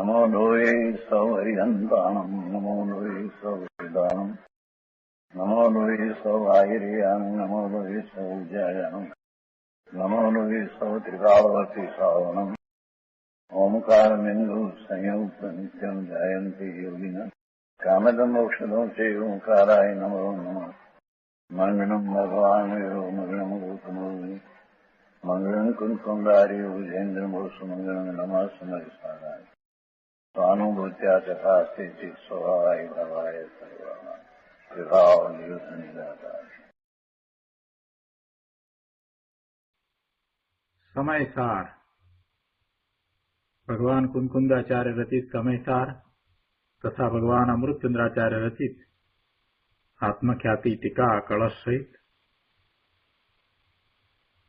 नमो लोये सौहरिहन्ताणम् नमो लोये सौहृदानम् नमो लोये सौभागिर्यानम् नमो लोये सौज्यायानम् नमो लोये सौत्रिकावती सावनम् ओंकारमिन्दु संयुक्त नित्यम् जायन्ति योगिनः कामदम् मोक्षदम् चैव ओंकाराय नमो नमः मङ्गलम् भगवान् यो मङ्गलम् गौतमोऽग्नि मङ्गलम् कुन्कुण्डारि विजेन्द्रमोसुमङ्गलम् नमः समरिसाराय स्वानुभूत्या चकास्ते चित् स्वभावाय भवाय सर्वाः विभावनिदाता समयसार भगवान कुंकुंदाचार्य रचित समयसार तथा भगवान अमृतचंद्राचार्य रचित आत्मख्याति टीका कलश सहित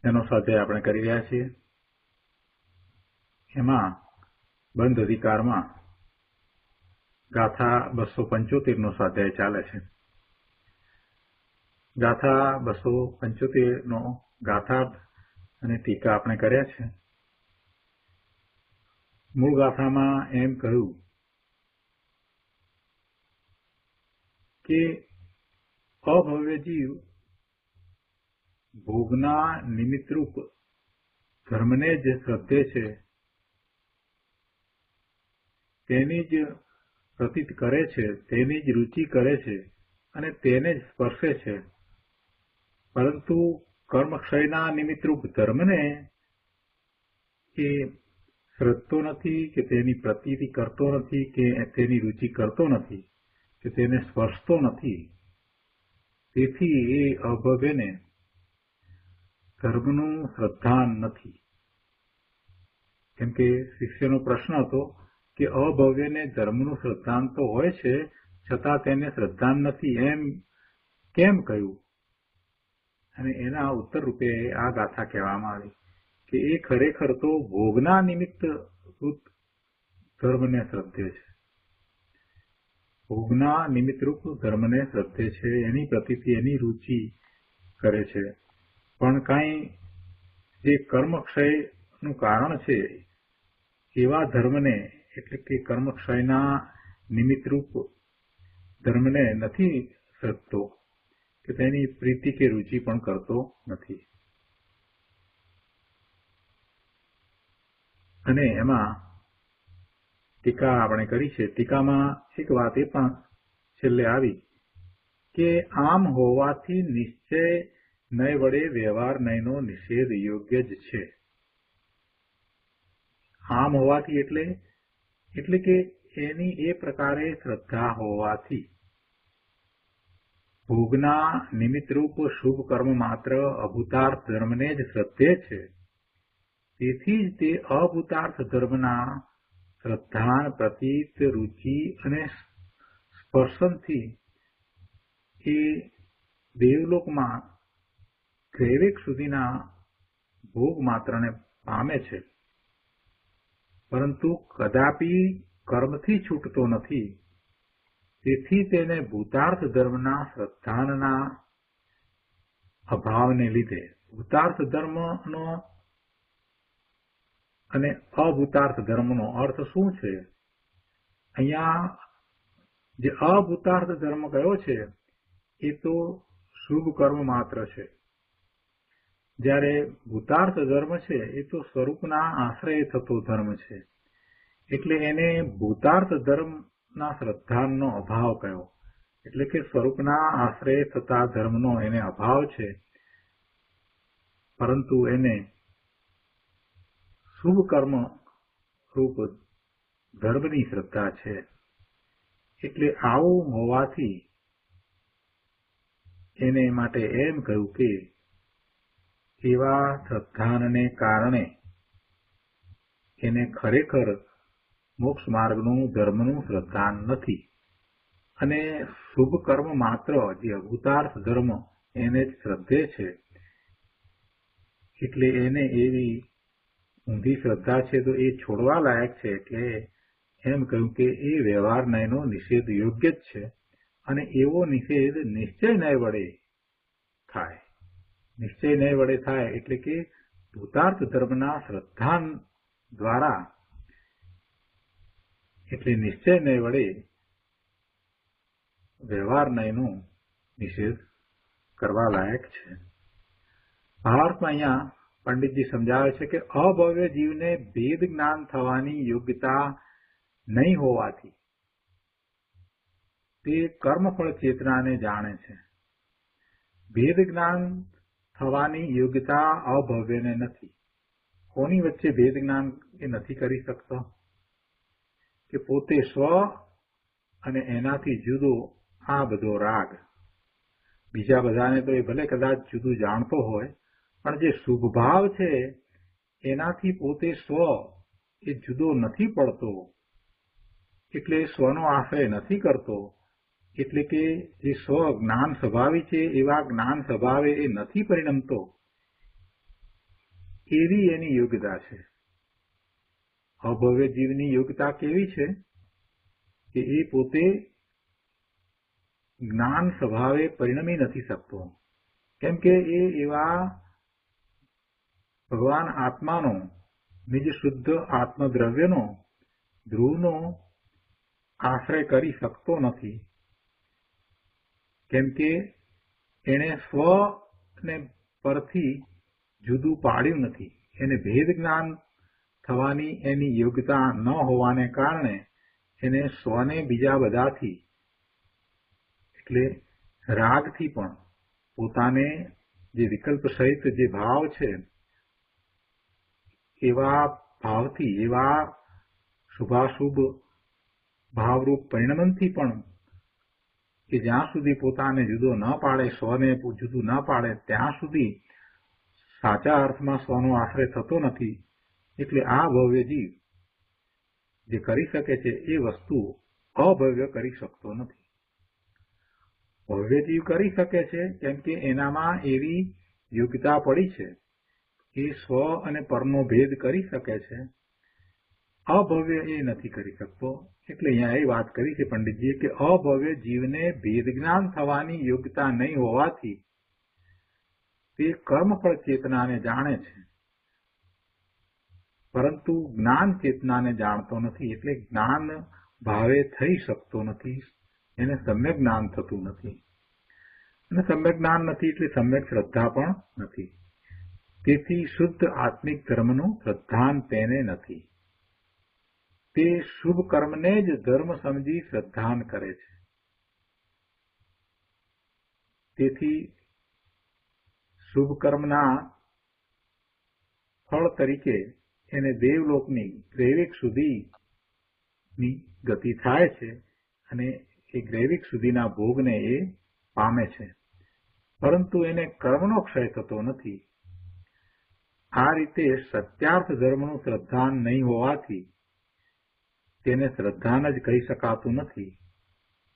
એનો સ્વાધ્યાય આપણે કરી રહ્યા છીએ. એમાં બંધ અધિકારમાં ગાથા 275 નો સ્વાધ્યાય ચાલે છે. ગાથા 275 નો ગાથાર્થ અને ટીકા આપણે કર્યા છે. મૂળ ગાથામાં એમ કહ્યું કે અભવ્ય જીવ ભોગના નિમિત્તરૂપ ધર્મને જ શ્રદ્ધે છે તેની જ પ્રતીત કરે છે, તેની જ રુચિ કરે છે અને તેને જ સ્પર્શે છે, પરંતુ કર્મક્ષયના નિમિત્તરૂપ ધર્મને એ શ્રદ્ધતો નથી કે તેની પ્રતીતિ કરતો નથી કે તેની રુચિ કરતો નથી કે તેને સ્પર્શતો નથી. તેથી એ અભવ્યને ધર્મનું શ્રદ્ધાન નથી. કેમ કે શિષ્યનો પ્રશ્ન હતો કે અભવ્યને ધર્મનું શ્રદ્ધાન તો હોય છે છતાં તેને શ્રદ્ધાન નથી એમ કેમ કહ્યું? અને એના ઉત્તર રૂપે આ ગાથા કહેવામાં આવી કે એ ખરેખર તો ભોગના નિમિત્ત રૂપ ધર્મને શ્રદ્ધે છે. ભોગના નિમિત્તરૂપ ધર્મને શ્રદ્ધે છે, એની પ્રતીતિ એની રુચિ કરે છે. પણ કાંઈ જે કર્મક્ષયનું કારણ છે એવા ધર્મને એટલે કે કર્મક્ષયના નિમિત્તરૂપ ધર્મને નથી શ્રદ્ધતો કે તેની પ્રીતિ કે રુચિ પણ કરતો નથી. અને એમાં ટીકા આપણે કરી છે. ટીકામાં એક વાત એ પણ છેલ્લે આવી કે આમ હોવાથી નિશ્ચય નય વડે વ્યવહાર નયનો નિષેધ યોગ્ય જ છે. આમ હોવાથી એટલે કે એની એ પ્રકારે શ્રદ્ધા હોવાથી ભોગના નિમિત્તરૂપ શુભ કર્મ માત્ર અભૂતાર્થ ધર્મને જ શ્રદ્ધે છે. તેથી જ તે અભૂતાર્થ ધર્મના શ્રદ્ધાન પ્રતીત રુચિ અને સ્પર્શનથી એ દેવલોકમાં ત્રેવેક સુધીના ભોગ માત્રને પામે છે, પરંતુ કદાપી કર્મથી છૂટતો નથી. તેથી તેને ભૂતાર્થ ધર્મના શ્રદ્ધાનના અભાવને લીધે ભૂતાર્થ ધર્મનો અને અભૂતાર્થ ધર્મનો અર્થ શું છે? અહીંયા જે અભૂતાર્થ ધર્મ કયો છે એ તો શુભ કર્મ માત્ર છે, જ્યારે ભૂતાર્થ ધર્મ છે એ તો સ્વરૂપના આશ્રય થતો ધર્મ છે. એટલે એને ભૂતાર્થ ધર્મના શ્રદ્ધાનો અભાવ કયો. એટલે કે સ્વરૂપના આશ્રય થતા ધર્મનો એને અભાવ છે, પરંતુ એને શુભ કર્મ રૂપ ધર્મની શ્રદ્ધા છે. એટલે આવું હોવાથી એને માટે એમ કહ્યું કે એવા શ્રદ્ધાનને કારણે એને ખરેખર મોક્ષ માર્ગનું ધર્મનું શ્રદ્ધાન નથી અને શુભ કર્મ માત્ર જે અભૂતાર્થ ધર્મ એને જ શ્રદ્ધે છે. એટલે એને એવી ઊંધી શ્રદ્ધા છે તો એ છોડવા લાયક છે. એટલે એમ કહ્યું કે એ વ્યવહાર નયનો નિષેધ યોગ્ય જ છે અને એવો નિષેધ નિશ્ચય નય વડે થાય. નિશ્ચય નય વડે થાય એટલે કે ભૂતાર્થ ધર્મના શ્રદ્ધાન દ્વારા એટલે નિશ્ચય નય વડે વ્યવહાર નયનો નિષેધ કરવા લાયક છે. ભાવાર્થમાં અહીંયા પંડિતજી સમજાવે છે કે અભવ્ય જીવને ભેદ જ્ઞાન થવાની યોગ્યતા નહીં હોવાથી તે કર્મફળ ચેતનાને જાણે છે. ભેદ જ્ઞાન થવાની યોગ્યતા અભવ્યને નથી. કોની વચ્ચે ભેદ જ્ઞાન એ નથી કરી શકતો? કે પોતે સ્વ અને એનાથી જુદો આ બધો રાગ. બીજા બધાને તો એ ભલે કદાચ જુદું જાણતો હોય, પણ જે શુભ ભાવ છે એનાથી પોતે સ્વ એ જુદો નથી પડતો, એટલે સ્વનો આશ્રય નથી કરતો, એટલે કે જે સ્વ જ્ઞાન સ્વભાવી છે એવા જ્ઞાન સ્વભાવે એ નથી પરિણમતો, એવી એની યોગ્યતા છે. અભવ્ય જીવની યોગ્યતા કેવી છે? કે એ પોતે જ્ઞાન સ્વભાવે પરિણમી નથી શકતો, કેમ કે એ એવા ભગવાન આત્માનો, નિજ શુદ્ધ આત્મદ્રવ્યનો, ધ્રુવનો આશ્રય કરી શકતો નથી, કેમ કે એણે સ્વને પરથી જુદું પાડ્યું નથી. એને ભેદ જ્ઞાન થવાની એની યોગ્યતા ન હોવાને કારણે એને સ્વને બીજા બધાથી એટલે રાગથી પણ પોતાને જે વિકલ્પ સહિત જે ભાવ છે એવા ભાવથી, એવા શુભાશુભ ભાવરૂપ પરિણમનથી પણ કે જ્યાં સુધી પોતાને જુદો ન પાડે, સ્વને જુદું ન પાડે, ત્યાં સુધી સાચા અર્થમાં સ્વનો આશ્રય થતો નથી. એટલે આ ભવ્ય જીવ જે કરી શકે છે એ વસ્તુ અભવ્ય કરી શકતો નથી. ભવ્ય જીવ કરી શકે છે કેમ કે એનામાં એવી યોગ્યતા પડી છે કે સ્વ અને પરનો ભેદ કરી શકે છે. અભવ્ય એ નથી કરી શકતો. એટલે અહીંયા એ વાત કરી છે પંડિતજીએ કે અભવ્ય જીવને ભેદ જ્ઞાન થવાની યોગ્યતા નહીં હોવાથી તે કર્મફળ ચેતનાને જાણે છે, પરંતુ જ્ઞાન ચેતનાને જાણતો નથી. એટલે જ્ઞાન ભાવે થઈ શકતો નથી, એને સમ્યક જ્ઞાન થતું નથી. અને સમ્યક જ્ઞાન નથી એટલે સમ્યક શ્રદ્ધા પણ નથી. તેથી શુદ્ધ આત્મિક ધર્મનું શ્રદ્ધાન તેને નથી. તે શુભ કર્મને જ ધર્મ સમજી શ્રદ્ધાન કરે છે. તેથી શુભ કર્મના ફળ તરીકે એને દેવલોકની ગ્રૈવિક સુધીની ગતિ થાય છે અને એ ગ્રૈવિક સુધીના ભોગને એ પામે છે, પરંતુ એને કર્મનો ક્ષય થતો નથી. આ રીતે સત્યાર્થ ધર્મનું શ્રદ્ધાન નહીં હોવાથી તેને શ્રદ્ધાન જ કહી શકાતું નથી.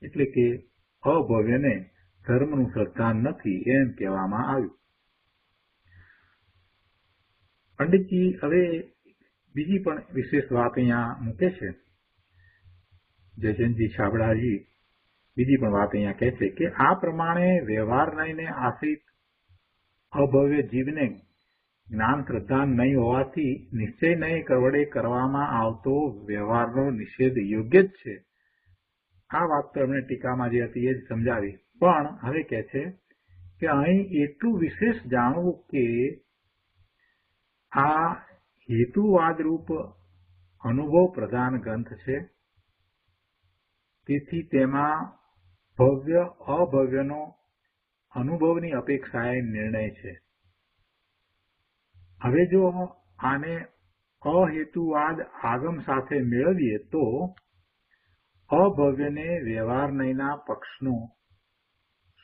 એટલે કે અભવ્યને ધર્મનું શ્રદ્ધાન નથી એમ કહેવામાં આવ્યું. પંડિતજી હવે બીજી પણ વિશેષ વાત અહીંયા મૂકે છે. જયચંદજી છાબડાજી બીજી પણ વાત અહીંયા કહે છે કે આ પ્રમાણે વ્યવહાર નયને આશ્રિત અભવ્ય જીવને જ્ઞાન શ્રદ્ધાન નહીં હોવાથી નિશ્ચય નય વડે કરવામાં આવતો વ્યવહારનો નિષેધ યોગ્ય જ છે. આ વાત તો એમણે ટીકામાં જે હતી એ જ સમજાવી. પણ હવે કહે છે કે અહીં એટલું વિશેષ જાણવું કે આ હેતુવાદરૂપ અનુભવ પ્રધાન ગ્રંથ છે, તેથી તેમાં ભવ્ય અભવ્યનો અનુભવની અપેક્ષાએ નિર્ણય છે. હવે જો આને અહેતુવાદ આગમ સાથે મેળવીએ તો અભવ્યને વ્યવહાર નયના પક્ષનો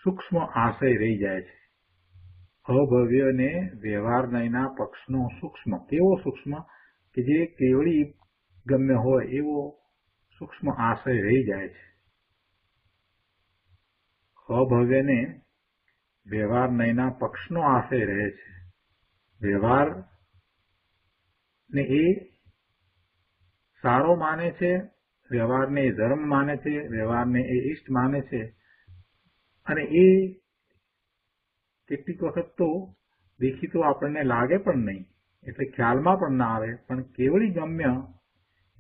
સૂક્ષ્મ આશય રહી જાય છે. અભવ્યને વ્યવહાર નયના પક્ષનો સૂક્ષ્મ, કેવો સૂક્ષ્મ કે જે કેવળી ગમ્ય હોય એવો સૂક્ષ્મ આશય રહી જાય છે. અભવ્યને વ્યવહાર નયના પક્ષનો આશય રહે છે. વ્યવહાર ને એ સારો માને છે, વ્યવહારને એ ધર્મ માને છે, વ્યવહારને એ ઇષ્ટ માને છે, અને એ કેટલીક વખત તો દેખીતો આપણને લાગે પણ નહીં, એટલે ખ્યાલમાં પણ ના આવે, પણ કેવળી ગમ્ય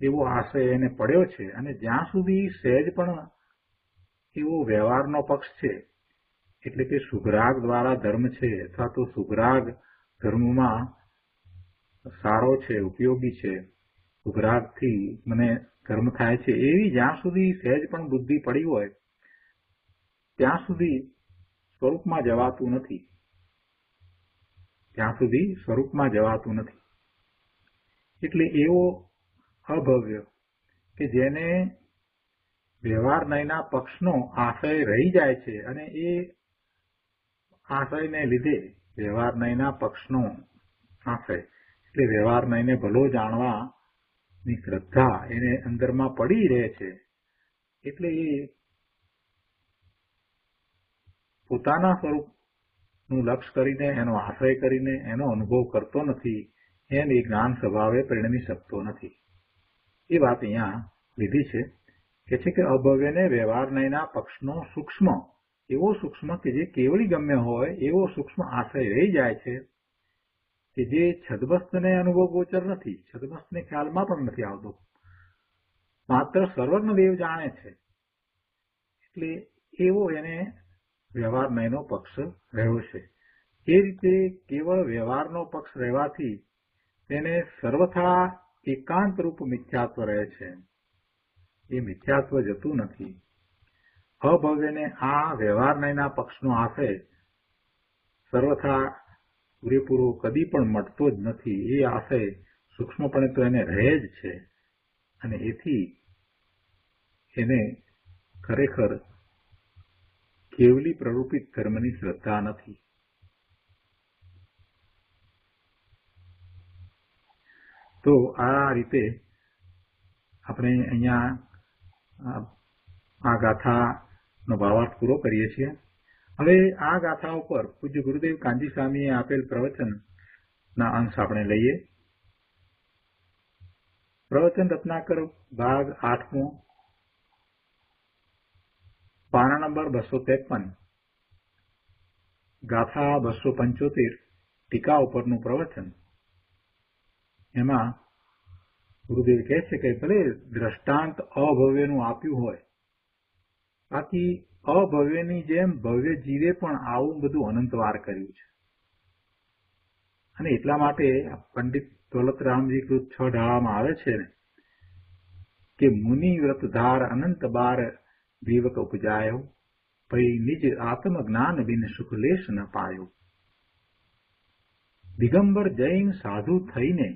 એવો આશય એને પડ્યો છે, અને જ્યાં સુધી સહેજ પણ એવો વ્યવહારનો પક્ષ છે, એટલે કે સુગ્રાગ દ્વારા ધર્મ છે અથવા તો સુગ્રાગ ધર્મમાં સારો છે, ઉપયોગી છે, સુગ્રાગથી મને ધર્મ થાય છે, એવી જ્યાં સુધી સહેજ પણ બુદ્ધિ પડી હોય ત્યાં સુધી સ્વરૂપમાં જવાતું નથી. ત્યાં સુધી સ્વરૂપમાં જવાતું નથી. એટલે એવો અભવ્ય કે જેને વ્યવહાર નયના પક્ષનો આશય રહી જાય છે, અને એ આશયને લીધે વ્યવહાર નયના પક્ષનો આશય એટલે વ્યવહાર નયને ભલો જાણવાની શ્રદ્ધા એને અંદરમાં પડી રહે છે. એટલે એ પોતાના સ્વરૂપનું લક્ષ્ય કરીને, એનો આશ્રય કરીને એનો અનુભવ કરતો નથી, એને જ્ઞાન સ્વભાવે પરિણમી શકતો નથી. એ વાત અહીંયા લીધી છે કે અભવ્યને વ્યવહાર નયના પક્ષનો સૂક્ષ્મ, એવો સૂક્ષ્મ કે જે કેવળી ગમ્ય હોય એવો સૂક્ષ્મ આશય રહી જાય છે, કે જે છદબસ્તને અનુભવ ગોચર નથી, છદબસ્તને ખ્યાલમાં પણ નથી આવતો, માત્ર સર્વજ્ઞ દેવ જાણે છે. એટલે એવો એને વ્યવહાર નયનો પક્ષ રહ્યો છે. એ રીતે કેવળ વ્યવહારનો પક્ષ રહેવાથી તેને સર્વથા એકાંત રૂપ મિથ્યાત્વ રહે છે. એ મિથ્યાત્વ જતું નથી. અભવ્યને આ વ્યવહાર નયના પક્ષનો આશય સર્વથા પૂરેપૂરો કદી પણ મટતો જ નથી. એ આશય સૂક્ષ્મપણે તો એને રહે જ છે, અને એથી એને ખરેખર કેવલી પ્રરૂપિત ધર્મની શ્રદ્ધા નથી. તો આ રીતે આપણે અહીંયા આ ગાથાનો ભાવાર્થ પૂરો કરીએ છીએ. હવે આ ગાથા ઉપર પૂજ્ય ગુરુદેવ કાંજી સ્વામીએ આપેલ પ્રવચનના અંશ આપણે લઈએ. પ્રવચન રત્નાકર ભાગ 8મો, પાના નંબર 253, ગાથા 275, ટીકા ઉપરનું પ્રવચન. એમાં ગુરુદેવ કહે છે કે ભલે દ્રષ્ટાંત અભવ્યનું આપ્યું હોય, બાકી અભવ્યની જેમ ભવ્ય જીવે પણ આવું બધું અનંતવાર કર્યું છે. અને એટલા માટે પંડિત દોલતરામજી કૃત 6 ઢાળામાં આવે છે ને કે મુનિ વ્રતધાર અનંત બાર વિવક ઉપજાયો, ભઈ નિજ આત્મ જ્ઞાન બિન સુખ લેશ ન પાયો. દિગંબર જૈન સાધુ થઈને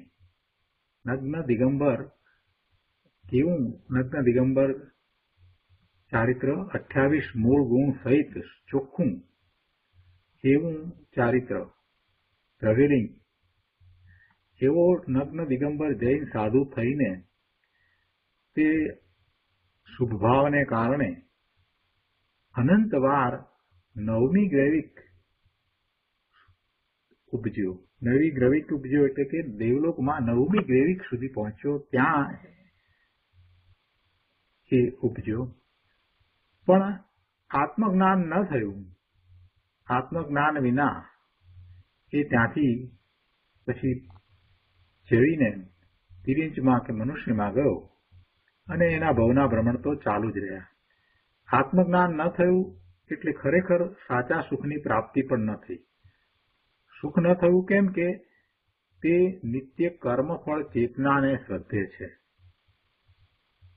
નગ્ન દિગંબર, કેવું નગ્ન દિગંબર ચારિત્ર, 28 મૂળ ગુણ સહિત ચોખ્ખું એવું ચારિત્ર, દ્રવ્યલિંગ, એવો નગ્ન દિગંબર જૈન સાધુ થઈને તે શુભભાવને કારણે અનંતવાર નવમી ગ્રૈવિક ઉપજ્યો. નવી ગ્રૈવિક ઉપજ્યો એટલે કે દેવલોકમાં નવમી ગ્રૈવિક સુધી પહોંચ્યો, ત્યાં એ ઉપજ્યો. પણ આત્મજ્ઞાન ન થયું. આત્મજ્ઞાન વિના એ ત્યાંથી પછી જઈને તિરિંચમાં કે મનુષ્યમાં ગયો, અને એના ભવના ભ્રમણ તો ચાલુ જ રહ્યા. આત્મજ્ઞાન ન થયું એટલે ખરેખર સાચા સુખની પ્રાપ્તિ પણ ન થઈ. સુખ ન થયું કેમ કે તે નિત્ય કર્મફળ ચેતનાને શ્રદ્ધે છે.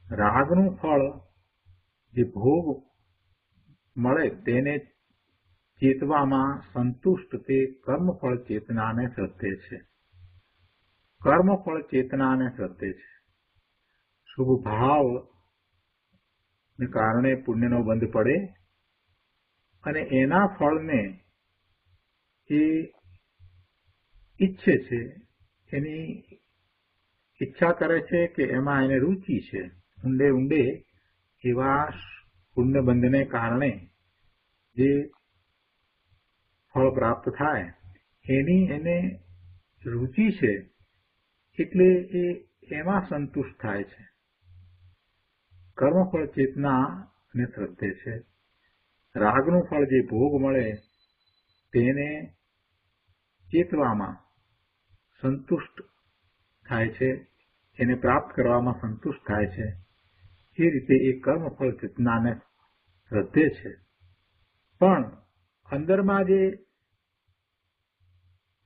રાગનું ફળ જે ભોગ મળે તેને ચેતવામાં સંતુષ્ટ તે કર્મફળ ચેતનાને શ્રદ્ધે છે. કર્મફળ ચેતનાને શ્રદ્ધે છે. શુભ ભાવ ને કારણે પુણ્યનો બંધ પડે, અને એના ફળને એ ઈચ્છે છે, એની ઈચ્છા કરે છે કે એમાં એને રુચિ છે. ઊંડે ઊંડે એવા પુણ્યબંધને કારણે જે ફળ પ્રાપ્ત થાય એની એને રુચિ છે, એટલે એ એમાં સંતુષ્ટ થાય છે. કર્મફળ ચેતનાને શ્રદ્ધે છે. રાગનું ફળ જે ભોગ મળે તેને ચેતવામાં સંતુષ્ટ થાય છે, એને પ્રાપ્ત કરવામાં સંતુષ્ટ થાય છે, એ રીતે એ કર્મફળ ચેતનાને શ્રદ્ધે છે. પણ અંદરમાં જે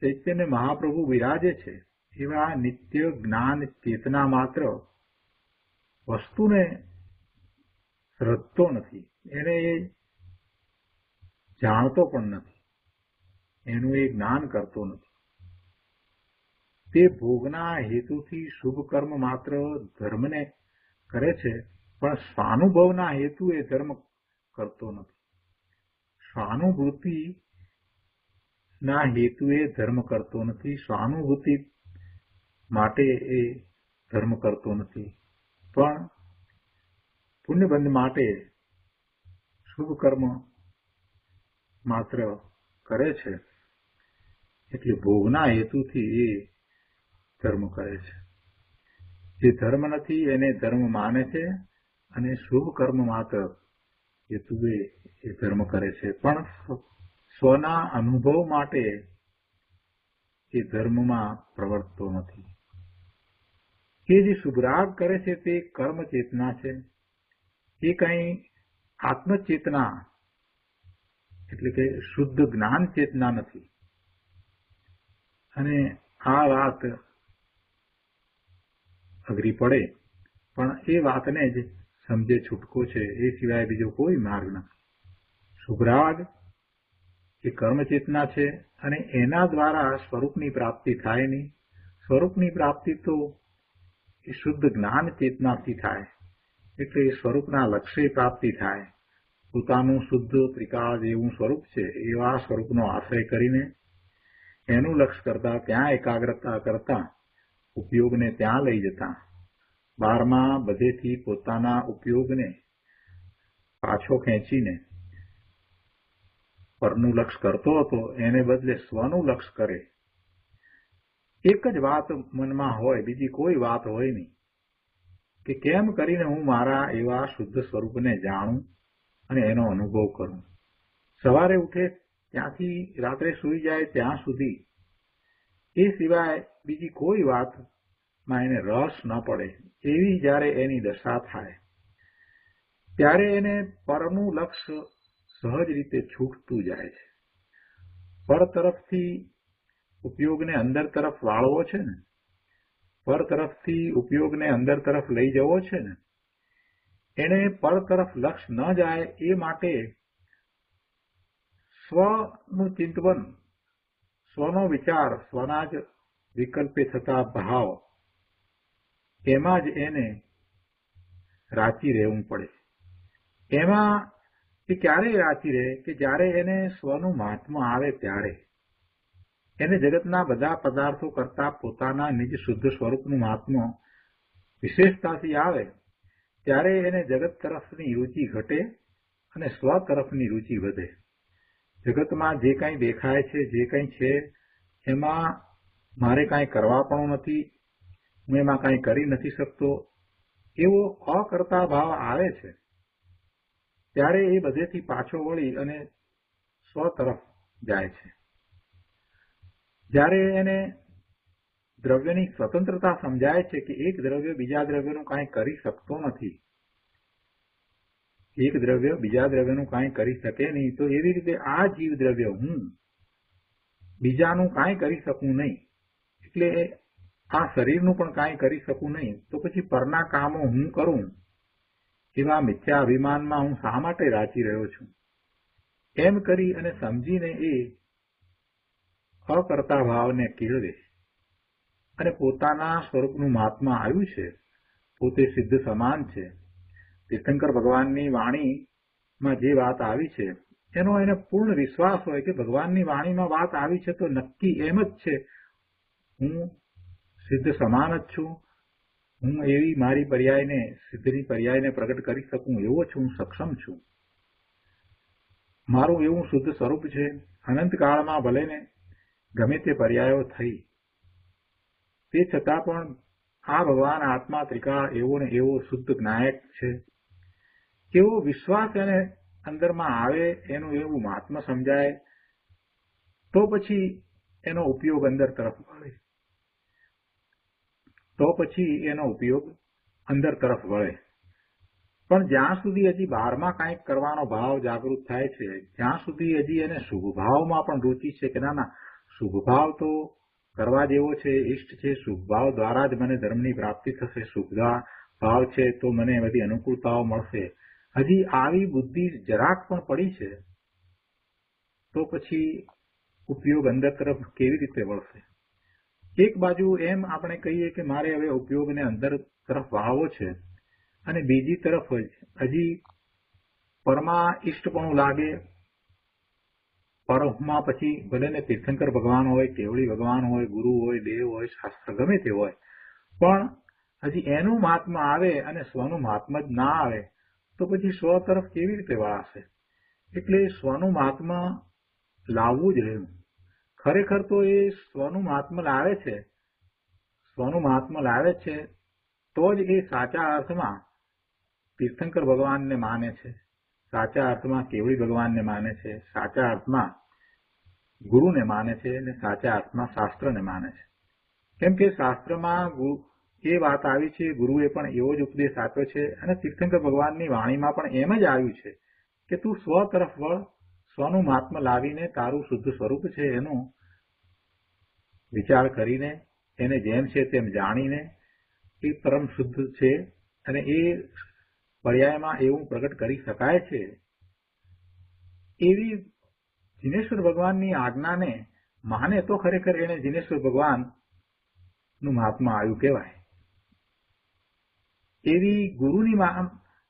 ચૈતન્ય મહાપ્રભુ વિરાજે છે એવા નિત્ય જ્ઞાન ચેતના માત્ર વસ્તુને શ્રદ્ધતો નથી, એને એ જાણતો પણ નથી, એનું એ જ્ઞાન કરતો નથી. તે ભોગના હેતુથી શુભ કર્મ માત્ર ધર્મને કરે છે, પણ સ્વાનુભવના હેતુ એ ધર્મ કરતો નથી. સ્વાનુભૂતિ ના હેતુ એ ધર્મ કરતો નથી, સ્વાનુભૂતિ માટે એ ધર્મ કરતો નથી, પણ પુણ્યબંધ માટે શુભ કર્મ માત્ર કરે છે. એટલે ભોગના હેતુથી એ ધર્મ કરે છે. જે ધર્મ નથી એને ધર્મ માને છે, અને શુભ કર્મ માત્ર હેતુએ એ ધર્મ કરે છે. પણ સ્વના અનુભવ માટે એ ધર્મમાં પ્રવર્તતો નથી. એ જે શુભરાગ કરે છે તે કર્મ ચેતના છે, એ કઈ આત્મચેતના એટલે કે શુદ્ધ જ્ઞાન ચેતના નથી. અને આ વાત અઘરી પડે, પણ એ વાતને જ સમજે છૂટકો છે, એ સિવાય બીજો કોઈ માર્ગ નથી. શુભરાગ એ કર્મ ચેતના છે, અને એના દ્વારા સ્વરૂપની પ્રાપ્તિ થાય નહીં. સ્વરૂપની પ્રાપ્તિ તો એ શુદ્ધ જ્ઞાન ચેતનાથી થાય, એટલે એ સ્વરૂપના લક્ષ્ય પ્રાપ્તિ થાય. પોતાનું શુદ્ધ ત્રિકાળ જેવું સ્વરૂપ છે એવા સ્વરૂપનો આશ્રય કરીને એનું લક્ષ્ય કરતા, ત્યાં એકાગ્રતા કરતા, ઉપયોગને ત્યાં લઈ જતા, બારમાં બધેથી પોતાના ઉપયોગને પાછો ખેંચીને પરનું લક્ષ્ય કરતો હતો, એને બદલે સ્વનું લક્ષ્ય કરે. એક જ વાત મનમાં હોય, બીજી કોઈ વાત હોય નહીં, કે કેમ કરીને હું મારા એવા શુદ્ધ સ્વરૂપને જાણું અને એનો અનુભવ કરું. સવારે ઉઠે ત્યાંથી રાત્રે સૂઈ જાય ત્યાં સુધી એ સિવાય બીજી કોઈ વાતમાં એને રસ ન પડે. એવી જ્યારે એની દશા થાય ત્યારે એને પરનું લક્ષ્ય સહજ રીતે છૂટતું જાય છે. પર તરફથી ઉપયોગને અંદર તરફ વાળવો છે ને, પર તરફથી ઉપયોગને અંદર તરફ લઈ જવો છે ને, એને પર તરફ લક્ષ ન જાય એ માટે સ્વનું ચિંતન, સ્વનો વિચાર, સ્વના જ વિકલ્પે થતા ભાવ, એમાં જ એને રાચી રહેવું પડે. એમાં એ ક્યારેય રાચી રહે કે જ્યારે એને સ્વનું મહાત્મ્ય આવે ત્યારે. એને જગતના બધા પદાર્થો કરતા પોતાના નિજ શુદ્ધ સ્વરૂપનું મહાત્મ્ય વિશેષતાથી આવે ત્યારે એને જગત તરફની રુચિ ઘટે અને સ્વ તરફની રુચિ વધે. જગતમાં જે કંઈ દેખાય છે, જે કંઈ છે, એમાં મારે કાંઈ કરવા પણ નથી, હું એમાં કાંઈ કરી નથી શકતો, એવો અકર્તા ભાવ આવે છે ત્યારે એ બધેથી પાછો વળી અને સ્વ તરફ જાય છે. જ્યારે એને દ્રવ્યની સ્વતંત્રતા સમજાય છે કે એક દ્રવ્ય બીજા દ્રવ્યનું કાંઈ કરી શકતો નથી, એક દ્રવ્ય બીજા દ્રવ્યનું કાંઈ કરી શકે નહીં, તો એવી રીતે આ જીવ દ્રવ્ય હું બીજાનું કાંઈ કરી શકું નહીં, એટલે આ શરીરનું પણ કાંઈ કરી શકું નહીં, તો પછી પરના કામો હું કરું એવા મિથ્યા અભિમાનમાં હું શા માટે રાચી રહ્યો છું? એમ કરી અને સમજીને એ અકર્તા ભાવને કેળવે અને પોતાના સ્વરૂપનું મહાત્મા આવ્યું છે, પોતે સિદ્ધ સમાન છે. તીર્થંકર ભગવાનની વાણીમાં જે વાત આવી છે એનો એને પૂર્ણ વિશ્વાસ હોય કે ભગવાનની વાણીમાં વાત આવી છે તો નક્કી એમ જ છે, હું સિદ્ધ સમાન જ છું, હું એવી મારી પર્યાયને, સિદ્ધની પર્યાયને પ્રગટ કરી શકું એવો છું, સક્ષમ છું. મારું એવું શુદ્ધ સ્વરૂપ છે, અનંતકાળમાં ભલે ને ગમે તે પર્યાયો થઈ, તે છતાં પણ આ ભગવાન આત્મા ત્રિકાળ એવો ને એવો શુદ્ધ જ્ઞાયક છે. એવો વિશ્વાસ એને અંદરમાં આવે, એનું એવું મહાત્મા સમજાય, તો પછી એનો ઉપયોગ અંદર તરફ મળે. તો પછી એનો ઉપયોગ અંદર તરફ વળે. પણ જ્યાં સુધી હજી બહારમાં કાંઈક કરવાનો ભાવ જાગૃત થાય છે, જ્યાં સુધી હજી એને શુભ ભાવમાં પણ રુચિ છે કે ના શુભ ભાવ તો કરવા જેવો છે, ઈષ્ટ છે, શુભ ભાવ દ્વારા જ મને ધર્મની પ્રાપ્તિ થશે, શુભ ભાવ છે તો મને બધી અનુકૂળતાઓ મળશે, હજી આવી બુદ્ધિ જરાક પણ પડી છે તો પછી ઉપયોગ અંદર તરફ કેવી રીતે વળશે? એક બાજુ એમ આપણે કહીએ કે મારે હવે ઉપયોગને અંદર તરફ વાળવો છે, અને બીજી તરફ હજી પરમાં ઈષ્ટપણું લાગે, પરમાં પછી ભલે ને તીર્થંકર ભગવાન હોય, કેવળી ભગવાન હોય, ગુરુ હોય, દેવ હોય, શાસ્ત્ર ગમે તે હોય, પણ હજી એનું મહાત્મા આવે અને સ્વનું મહાત્મા જ ના આવે તો પછી સ્વ તરફ કેવી રીતે વળાશે? એટલે સ્વનું મહાત્મા લાવવું જ રહ્યું. ખરેખર તો એ સ્વનું મહાત્મા લાવે છે, સ્વનું મહાત્મા લાવે છે તો જ એ સાચા અર્થમાં તીર્થંકર ભગવાનને માને છે, સાચા અર્થમાં કેવળી ભગવાનને માને છે, સાચા અર્થમાં ગુરુને માને છે અને સાચા અર્થમાં શાસ્ત્રને માને છે. કેમ કે શાસ્ત્રમાં એ વાત આવી છે, ગુરુએ પણ એવો જ ઉપદેશ આપ્યો છે અને તીર્થંકર ભગવાનની વાણીમાં પણ એમ જ આવ્યું છે કે તું સ્વ તરફ વળ, સ્વનું મહાત્મા લાવીને તારું શુદ્ધ સ્વરૂપ છે એનો વિચાર કરીને, એને જેમ છે તેમ જાણીને એ પરમ શુદ્ધ છે અને એ પર્યાયમાં એવું પ્રગટ કરી શકાય છે, એવી જિનેશ્વર ભગવાનની આજ્ઞાને માને તો ખરેખર એને જિનેશ્વર ભગવાનનું મહાત્મા આવ્યું કહેવાય. એવી ગુરુની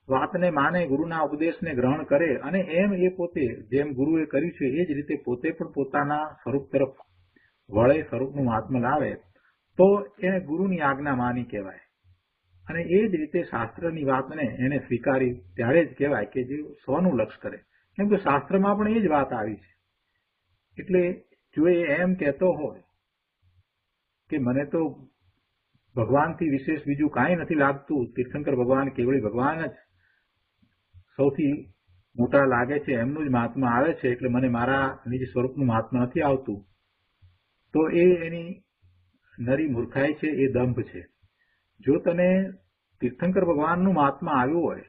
વાતને માને, ગુરુના ઉપદેશને ગ્રહણ કરે અને એમ એ પોતે જેમ ગુરુએ કર્યું છે એ જ રીતે પોતે પણ પોતાના સ્વરૂપ તરફ વળે, સ્વરૂપનું મહાત્મા લાવે તો એને ગુરુની આજ્ઞા માની કહેવાય. અને એ જ રીતે શાસ્ત્રની વાતને એને સ્વીકારી ત્યારે જ કહેવાય કે જે સ્વનું લક્ષ કરે. કેમ કે શાસ્ત્રમાં પણ એ જ વાત આવી છે. એટલે જો એ એમ કહેતો હોય કે મને તો ભગવાનથી વિશેષ બીજું કાંઈ નથી લાગતું, તીર્થંકર ભગવાન, કેવળી ભગવાન જ સૌથી મોટા લાગે છે, એમનું જ મહાત્મા આવે છે, એટલે મને મારા નિજ સ્વરૂપનું મહાત્મા નથી આવતું, તો એ એની નરી મૂર્ખાઈ છે, એ દંભ છે. જો તને તીર્થંકર ભગવાનનું મહાત્મા આવ્યું હોય,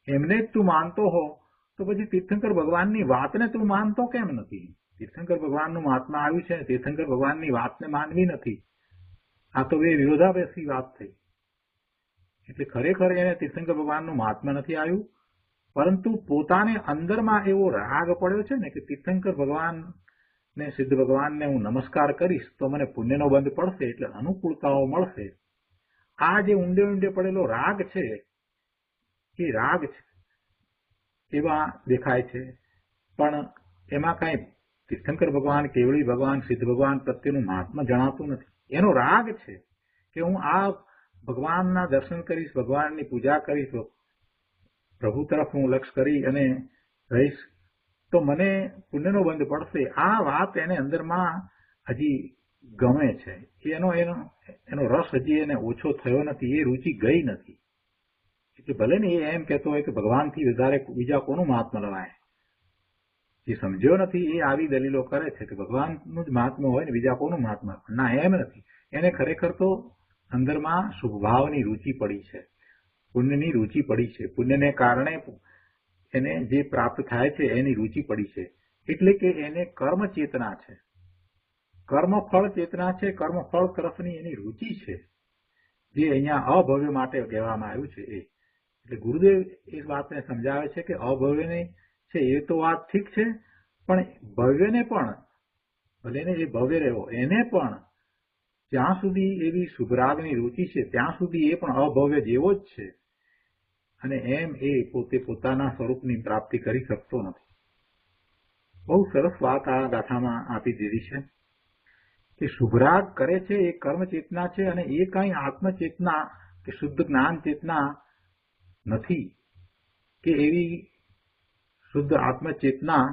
એમને જ તું માનતો હો, તો પછી તીર્થંકર ભગવાનની વાતને તું માનતો કેમ નથી? તીર્થંકર ભગવાનનું મહાત્મા આવ્યું છે, તીર્થંકર ભગવાનની વાતને માનવી નથી, આ તો એ વિરોધાભાસી વાત થઈ. એટલે ખરેખર એને તીર્થંકર ભગવાનનું મહાત્મા નથી આવ્યું, પરંતુ પોતાને અંદરમાં એવો રાગ પડ્યો છે ને કે તીર્થંકર ભગવાનને, સિદ્ધ ભગવાનને હું નમસ્કાર કરીશ તો મને પુણ્યનો બંધ પડશે, એટલે અનુકૂળતાઓ મળશે. આ જે ઊંડે ઊંડે પડેલો રાગ છે એ રાગ છે એવા દેખાય છે, પણ એમાં કઈ તીર્થંકર ભગવાન, કેવળી ભગવાન, સિદ્ધ ભગવાન પ્રત્યેનું મહાત્મા જણાતું નથી. એનો રાગ છે કે હું આ ભગવાનના દર્શન કરીશ, ભગવાનની પૂજા કરીશ, પ્રભુ તરફ હું લક્ષ કરી અને રહીશ તો મને પુણ્યનો બંધ પડશે. આ વાત એને અંદરમાં હજી ગમે છે, એનો રસ હજી એને ઓછો થયો નથી, એ રુચિ ગઈ નથી. એટલે ભલે ને એ એમ કહેતો હોય કે ભગવાનથી વધારે બીજા કોનું મહાત્મા લવાય, જે સમજ્યો નથી એ આવી દલીલો કરે છે કે ભગવાનનું જ મહાત્મા હોય ને બીજા કોનું મહાત્મા. ના, એમ નથી. એને ખરેખર તો અંદરમાં શુભભાવની રુચિ પડી છે, પુણ્યની રુચિ પડી છે, પુણ્યને કારણે એને જે પ્રાપ્ત થાય છે એની રુચિ પડી છે. એટલે કે એને કર્મ ચેતના છે, કર્મફળ ચેતના છે, કર્મફળ તરફની એની રુચિ છે, જે અહીંયા અભવ્ય માટે કહેવામાં આવ્યું છે. એટલે ગુરુદેવ એ વાતને સમજાવે છે કે અભવ્યને છે એ તો વાત ઠીક છે, પણ ભવ્યને પણ ભલે ને એ ભવ્ય રહ્યો, એને પણ જ્યાં સુધી એવી શુભરાગની રુચિ છે ત્યાં સુધી એ પણ અભવ્ય જેવો જ છે, અને એમ એ પોતે પોતાના સ્વરૂપની પ્રાપ્તિ કરી શકતો નથી. બહુ સરસ વાત આ ગાથામાં આપી દીધી છે કે શુભરાગ કરે છે એ કર્મ ચેતના છે, અને એ કઈ આત્મચેતના કે શુદ્ધ જ્ઞાન ચેતના નથી, કે એવી શુદ્ધ આત્મચેતના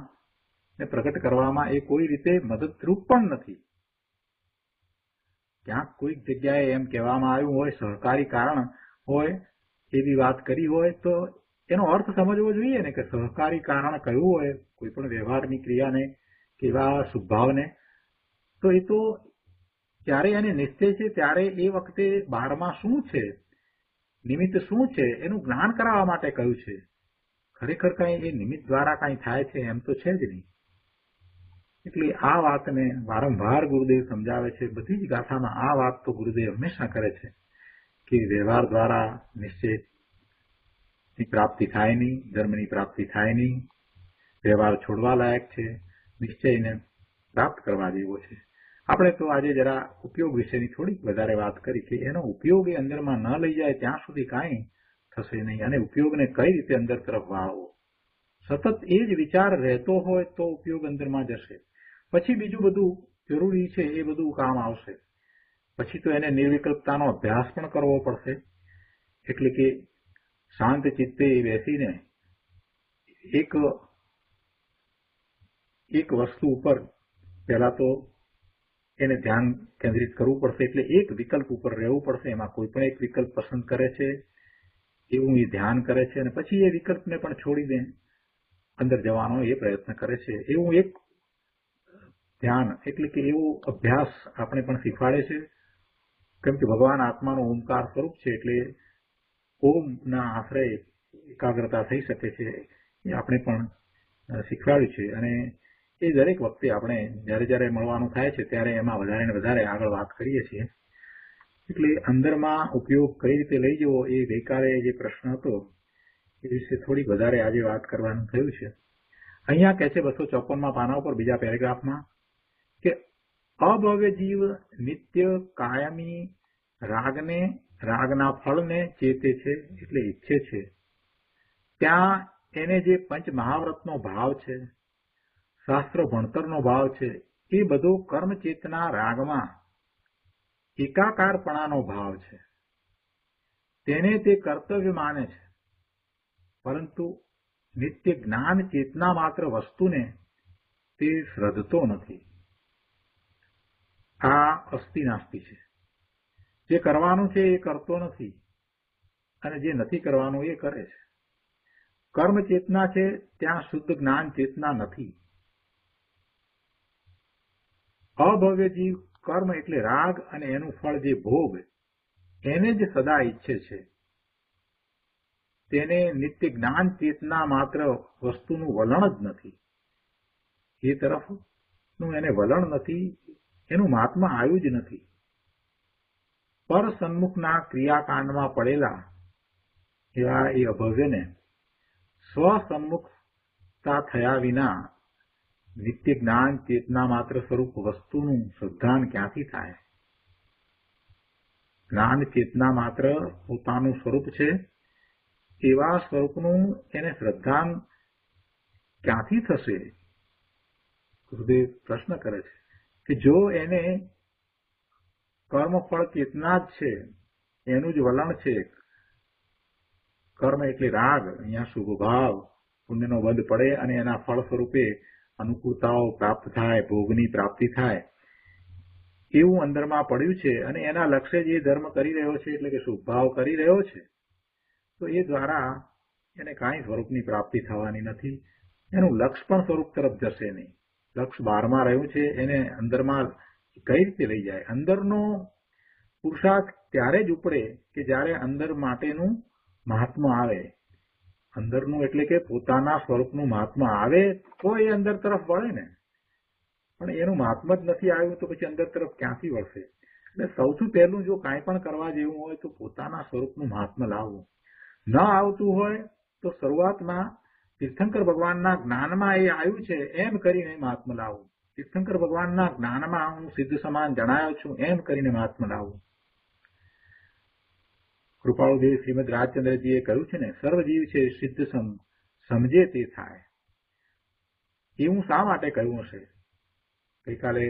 ને પ્રગટ કરવામાં એ કોઈ રીતે મદદરૂપ પણ નથી. ક્યાંક કોઈક જગ્યાએ એમ કહેવામાં આવ્યું હોય, સહકારી કારણ હોય એવી વાત કરી હોય તો એનો અર્થ સમજવો જોઈએ ને કે સહકારી કારણ કયું હોય કોઈ પણ વ્યવહારની ક્રિયાને કે એવા શુભભાવને, તો એ તો જ્યારે એને નિશ્ચય છે ત્યારે એ વખતે બહારમાં શું છે, નિમિત્ત શું છે એનું જ્ઞાન કરાવવા માટે કહ્યું છે. ખરેખર કઈ એ નિમિત્ત દ્વારા કઈ થાય છે એમ તો છે જ નહીં. એટલે આ વાતને વારંવાર ગુરુદેવ સમજાવે છે. બધી જ ગાથામાં આ વાત તો ગુરુદેવ હંમેશા કરે છે કે વ્યવહાર દ્વારા નિશ્ચયની પ્રાપ્તિ થાય નહીં, ધર્મની પ્રાપ્તિ થાય નહીં. વ્યવહાર છોડવા લાયક છે, નિશ્ચયને પ્રાપ્ત કરવા જેવો છે. આપણે તો આજે જરા ઉપયોગ વિશેની થોડીક વધારે વાત કરી કે એનો ઉપયોગ એ અંદરમાં ન લઈ જાય ત્યાં સુધી કાંઈ થશે નહીં. અને ઉપયોગને કઈ રીતે અંદર તરફ વાળવો, સતત એ જ વિચાર રહેતો હોય તો ઉપયોગ અંદરમાં જશે. પછી બીજું બધું જરૂરી છે એ બધું કામ આવશે. પછી તો એને નિર્વિકલ્પતાનો અભ્યાસ પણ કરવો પડશે. એટલે કે શાંત ચિત્તે બેસીને એક વસ્તુ ઉપર પહેલા તો એને ધ્યાન કેન્દ્રિત કરવું પડશે. એટલે એક વિકલ્પ ઉપર રહેવું પડશે. એમાં કોઈ પણ એક વિકલ્પ પસંદ કરે છે એવું એ ધ્યાન કરે છે અને પછી એ વિકલ્પને પણ છોડી દે અંદર જવાનો એ પ્રયત્ન કરે છે. એવું એક ધ્યાન એટલે કે એવો અભ્યાસ આપણે પણ શીખવાડે છે. કેમ કે ભગવાન આત્માનો ઓમકાર સ્વરૂપ છે એટલે ઓમના આશ્રય એકાગ્રતા થઈ શકે છે એ આપણે પણ શીખવાડ્યું છે. અને એ દરેક વખતે આપણે જ્યારે જ્યારે મળવાનું થાય છે ત્યારે એમાં વધારે ને વધારે આગળ વાત કરીએ છીએ. એટલે અંદરમાં ઉપયોગ કઈ રીતે લઈ જવો એ ગઈકાલે જે પ્રશ્ન હતો એ વિશે થોડીક વધારે આજે વાત કરવાનું થયું છે. અહીંયા કહે છે 254માં પાના ઉપર બીજા પેરેગ્રાફમાં કે અભવ્ય જીવ નિત્ય કાયમી રાગના ફળને ચેતે છે એટલે ઈચ્છે છે. ત્યાં એને જે પંચ મહાવ્રતનો ભાવ છે, શાસ્ત્ર ભણતરનો ભાવ છે, એ બધો કર્મચેતના રાગમાં એકાકારપણાનો ભાવ છે. તેને તે કર્તવ્ય માને છે, પરંતુ નિત્ય જ્ઞાન ચેતના માત્ર વસ્તુને તે શ્રદ્ધતો નથી. આ અસ્તિ નાસ્તિ છે. જે કરવાનું છે એ કરતો નથી અને જે નથી કરવાનું એ કરે છે. કર્મ ચેતના છે ત્યાં શુદ્ધ જ્ઞાન ચેતના નથી. અભવ્ય જીવ કર્મ એટલે રાગ અને એનું ફળ જે ભોગ એને જ સદા ઈચ્છે છે. તેને નિત્ય જ્ઞાન ચેતના માત્ર વસ્તુનું વલણ જ નથી. એ તરફનું એને વલણ નથી, એનું મહાત્મા આવ્યું જ નથી. પર સન્મુખના ક્રિયાકાંડમાં પડેલા એવા એ અભવ્યને સ્વસન્મુખતા થયા વિના નિત્ય જ્ઞાન ચેતના માત્ર સ્વરૂપ વસ્તુનું શ્રદ્ધાન ક્યાંથી થાય? જ્ઞાન ચેતના માત્ર પોતાનું સ્વરૂપ છે એવા સ્વરૂપનું એને શ્રદ્ધાન ક્યાંથી થશે? ગુરુદેવ પ્રશ્ન કરે છે કે જો એને કર્મફળ ચેતના જ છે, એનું જ વલણ છે. કર્મ એટલે રાગ, અહીંયા શુભ ભાવ, પુણ્યનો વધ પડે અને એના ફળ સ્વરૂપે અનુકૂળતાઓ પ્રાપ્ત થાય, ભોગની પ્રાપ્તિ થાય, એવું અંદરમાં પડ્યું છે અને એના લક્ષ્ય જે ધર્મ કરી રહ્યો છે એટલે કે શુભ ભાવ કરી રહ્યો છે, તો એ દ્વારા એને કાંઈ સ્વરૂપની પ્રાપ્તિ થવાની નથી. એનું લક્ષ્ય પણ સ્વરૂપ તરફ જશે નહીં. લક્ષ્ય બહારમાં રહ્યું છે એને અંદરમાં કઈ રીતે લઈ જાય? અંદરનો પુરુષાર્થ ત્યારે જ ઉપડે કે જ્યારે અંદર માટેનું મહાત્મા આવે. અંદરનું એટલે કે પોતાના સ્વરૂપનું મહાત્મા આવે તો એ અંદર તરફ વળે ને. પણ એનું મહાત્મા જ નથી આવ્યું તો પછી અંદર તરફ ક્યાંથી વળશે? એટલે સૌથી પહેલું જો કાંઈ પણ કરવા જેવું હોય તો પોતાના સ્વરૂપનું મહાત્મા લાવવું. ન આવતું હોય તો શરૂઆતમાં તીર્થંકર ભગવાનના જ્ઞાનમાં એ આવ્યું છે એમ કરીને મહાત્મા લાવવું. તીર્થંકર ભગવાનના જ્ઞાનમાં હું સિદ્ધ સમાન જણાયો છું એમ કરીને મહાત્મા લાવવું. કૃપાળુદેવ શ્રીમદ રાજચંદ્રજીએ કહ્યું છે ને, સર્વજીવ છે સિદ્ધ સમજે તે થાય. એવું શા માટે કહ્યું હશે? ગઈકાલે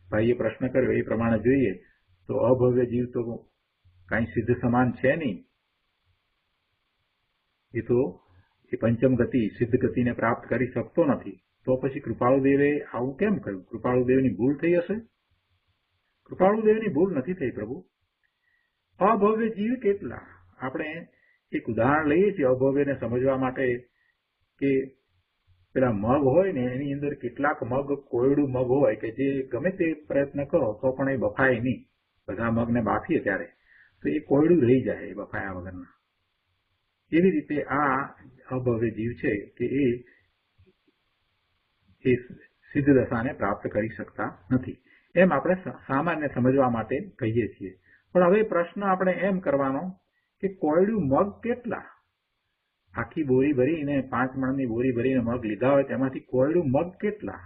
ભાઈએ પ્રશ્ન કર્યો એ પ્રમાણે જોઈએ તો અભવ્ય જીવ તો કઈ સિદ્ધ સમાન છે નહીં. એ તો એ પંચમ ગતિ સિદ્ધ ગતિને પ્રાપ્ત કરી શકતો નથી. તો પછી કૃપાળુદેવે આવું કેમ કહ્યું? કૃપાળુદેવની ભૂલ થઈ હશે? કૃપાળુદેવની ભૂલ નથી થઈ પ્રભુ. અભવ્ય જીવ કેટલા? આપણે એક ઉદાહરણ લઈએ છીએ અભવ્યને સમજવા માટે કે પેલા મગ હોય ને એની અંદર કેટલાક મગ કોયડું મગ હોય કે જે ગમે તે પ્રયત્ન કરો તો પણ એ બફાય નહીં. બધા મગને બાફીએ ત્યારે તો એ કોયડું રહી જાય એ બફાયા વગરના. એવી રીતે આ અભવ્ય જીવ છે કે એ સિદ્ધ દશાને પ્રાપ્ત કરી શકતા નથી. એમ આપણે સામાન્ય સમજવા માટે કહીએ છીએ. પણ હવે પ્રશ્ન આપણે એમ કરવાનો કે કોયડું મગ કેટલા? આખી બોરી ભરીને 5 મણની બોરી ભરીને મગ લીધા હોય તેમાંથી કોયડું મગ કેટલા?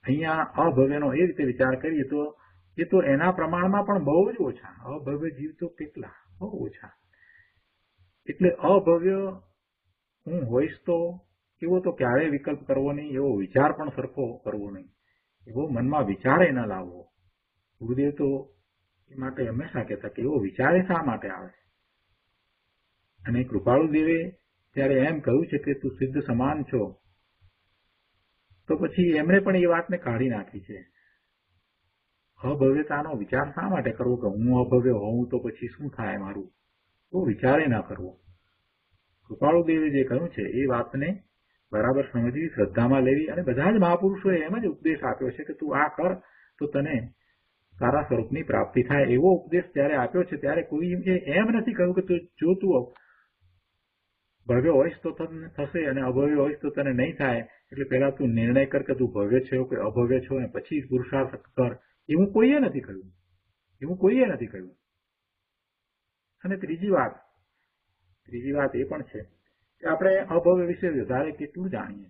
અહીંયા અભવ્યનો એ રીતે વિચાર કરીએ તો એ તો એના પ્રમાણમાં પણ બહુ જ ઓછા. અભવ્ય જીવ તો કેટલા? બહુ ઓછા. એટલે અભવ્ય હું હોઈશ તો એવો તો ક્યારેય વિકલ્પ કરવો નહીં, એવો વિચાર પણ સરખો કરવો નહીં, એવો મનમાં વિચારે ન લાવવો. ગુરુદેવ તો એ માટે હંમેશા કહેતા કે એવો વિચારે શા માટે આવે? અને કૃપાળુ દેવે ત્યારે એમ કહ્યું છે કે તું સિદ્ધ સમાન છો, તો પછી એમણે પણ એ વાતને કાઢી નાખી છે. અભવ્યતાનો વિચાર શા માટે કરવો કે હું અભવ્ય હોઉં તો પછી શું થાય મારું? તો વિચારે ના કરવો. કૃપાળુ દેવે જે કહ્યું છે એ વાતને બરાબર સમજવી, શ્રદ્ધામાં લેવી. અને બધા જ મહાપુરુષોએ એમ જ ઉપદેશ આપ્યો છે કે તું આ કર તો તને તારા સ્વરૂપની પ્રાપ્તિ થાય. એવો ઉપદેશ જયારે આપ્યો છે ત્યારે કોઈ એમ નથી કહ્યું કે જો તું ભવ્ય હોઈશ તો તને થશે અને અભવ્ય હોઈશ તો તને નહીં થાય, એટલે પેલા તું નિર્ણય કર કે તું ભવ્ય છો કે અભવ્ય છો અને પછી પુરુષાર્થ કર. એવું કોઈએ નથી કહ્યું. એવું કોઈએ નથી કહ્યું. અને ત્રીજી વાત એ પણ છે કે આપણે અભવ્ય વિશે વધારે કેટલું જાણીએ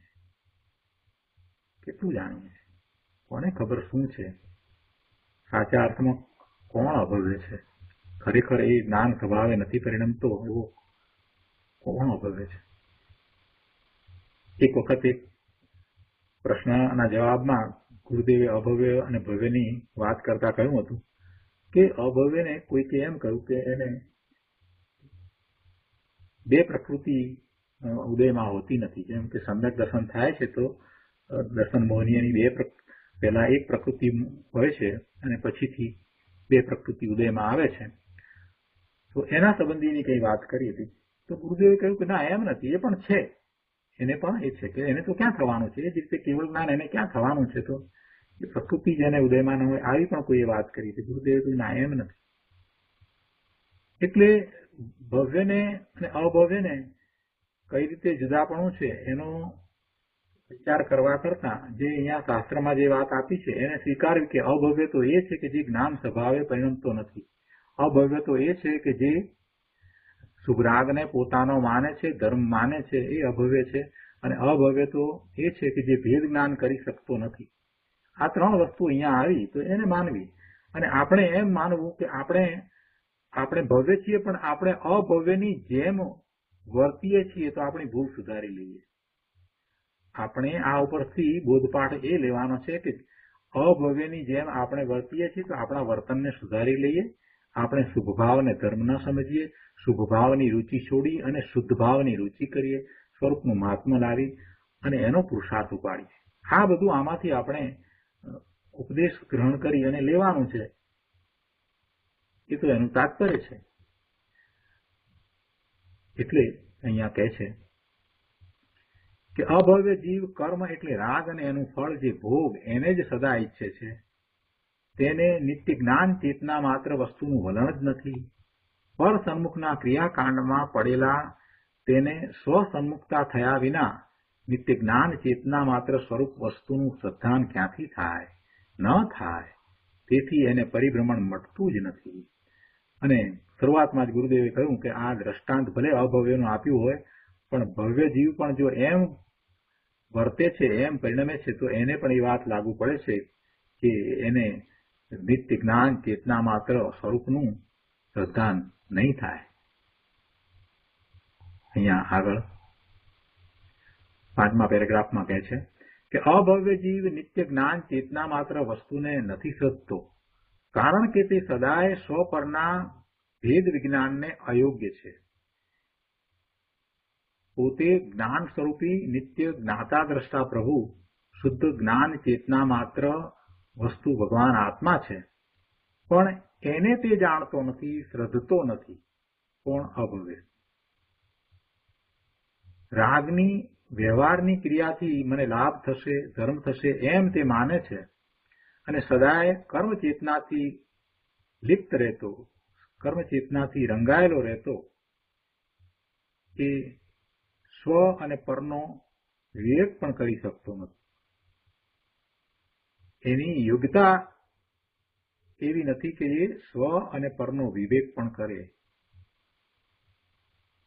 છીએ? કોને ખબર શું છે? સાચા અર્થમાં કોણ અભવ્ય છે? ખરેખર એ જ્ઞાન સ્વભાવે નથી પરિણમતો એવો કોણ અભવ્ય છે? એક વખત એક પ્રશ્નના જવાબમાં ગુરુદેવે અભવ્ય અને ભવ્યની વાત કરતા કહ્યું હતું કે અભવ્યને કોઈકે એમ કહ્યું કે એને 2 પ્રકૃતિ ઉદયમાં હોતી નથી. જેમ કે સમ્યક દર્શન થાય છે તો દર્શન મોહનીયની પહેલા એક પ્રકૃતિ હોય છે અને પછીથી 2 પ્રકૃતિ ઉદયમાં આવે છે. તો એના સંબંધીની કઈ વાત કરી હતી તો ગુરુદેવે કહ્યું કે ના, એમ નથી, એ પણ છે. એને પણ એ છે કે એને તો ક્યાં થવાનું છે? એ જ રીતે કેવળ જ્ઞાન એને ક્યાં થવાનું છે? તો એ પ્રકૃતિ જેને ઉદયમાં ન હોય આવી પણ કોઈએ વાત કરી હતી. ગુરુદેવે કહ્યું ના, એમ નથી. એટલે ભવ્યને અને અભવ્યને કઈ રીતે જુદાપણું છે એનો વિચાર કરવા કરતા જે અહીંયા શાસ્ત્રમાં જે વાત આપી છે એને સ્વીકારવી કે અભવ્ય તો એ છે કે જે જ્ઞાન સ્વભાવે પરિણમતો નથી. અભવ્ય તો એ છે કે જે સુગરાગને પોતાનો માને છે, ધર્મ માને છે, એ અભવ્ય છે. અને અભવ્ય તો એ છે કે જે ભેદ જ્ઞાન કરી શકતો નથી. આ 3 વસ્તુ અહીંયા આવી તો એને માનવી. અને આપણે એમ માનવું કે આપણે ભવ્ય છીએ પણ આપણે અભવ્યની જેમ વર્તીએ છીએ તો આપણી ભૂલ સુધારી લઈએ. આપણે આ ઉપરથી બોધપાઠ એ લેવાનો છે કે અભવ્યની જેમ આપણે વર્તીએ છીએ તો આપણા વર્તનને સુધારી લઈએ. આપણે શુભ ભાવને ધર્મ ન સમજીએ, શુભ ભાવની રુચિ છોડી અને શુદ્ધ ભાવની રુચિ કરીએ, સ્વરૂપનું મહાત્મ્ય લાવી અને એનો પુરુષાર્થ ઉપાડીએ. આ બધું આમાંથી આપણે ઉપદેશ ગ્રહણ કરી અને લેવાનું છે. એ તો એનું તાત્પર્ય છે. એટલે અહીંયા કહે છે કે અભવ્ય જીવ કર્મ એટલે રાગ અને એનું ફળ જે ભોગ એને જ સદા ઈચ્છે છે. તેને નિત્ય જ્ઞાન ચેતના માત્ર વસ્તુનું વલણ જ નથી. પર સન્મુખના ક્રિયાકાંડમાં પડેલા તેને સ્વસન્મુખતા થયા વિના નિત્ય જ્ઞાન ચેતના માત્ર સ્વરૂપ વસ્તુનું શ્રદ્ધાન ક્યાંથી થાય? ન થાય. તેથી એને પરિભ્રમણ મળતું જ નથી. અને શરૂઆતમાં જ ગુરુદેવે કહ્યું કે આ દ્રષ્ટાંત ભલે અભવ્યનું આપ્યું હોય પણ ભવ્ય જીવ પણ જો એમ વર્તે છે, એમ પરિણમે છે તો એને પણ એ વાત લાગુ પડે છે કે એને નિત્ય જ્ઞાન ચેતના માત્ર સ્વરૂપનું શ્રદ્ધાન નહીં થાય. અહીંયા આગળ 5મા પેરેગ્રાફમાં કહે છે કે અભવ્ય જીવ નિત્ય જ્ઞાન ચેતના માત્ર વસ્તુને નથી શ્રદ્ધતો, કારણ કે તે સદાય સ્વ પરના ભેદ વિજ્ઞાનને અયોગ્ય છે. પોતે જ્ઞાન સ્વરૂપી નિત્ય જ્ઞાતા દ્રષ્ટા પ્રભુ શુદ્ધ જ્ઞાન ચેતના માત્ર વસ્તુ ભગવાન આત્મા છે, પણ એને તે જાણતો નથી, શ્રદ્ધતો નથી. કોણ? અભવ્ય. રાગની વ્યવહારની ક્રિયાથી મને લાભ થશે, ધર્મ થશે એમ તે માને છે અને સદાય કર્મચેતનાથી લિપ્ત રહેતો, કર્મચેતનાથી રંગાયેલો રહેતો એ સ્વ અને પરનો વિવેક પણ કરી શકતો નથી. એની યોગ્યતા એવી નથી કે એ સ્વ અને પરનો વિવેક પણ કરે,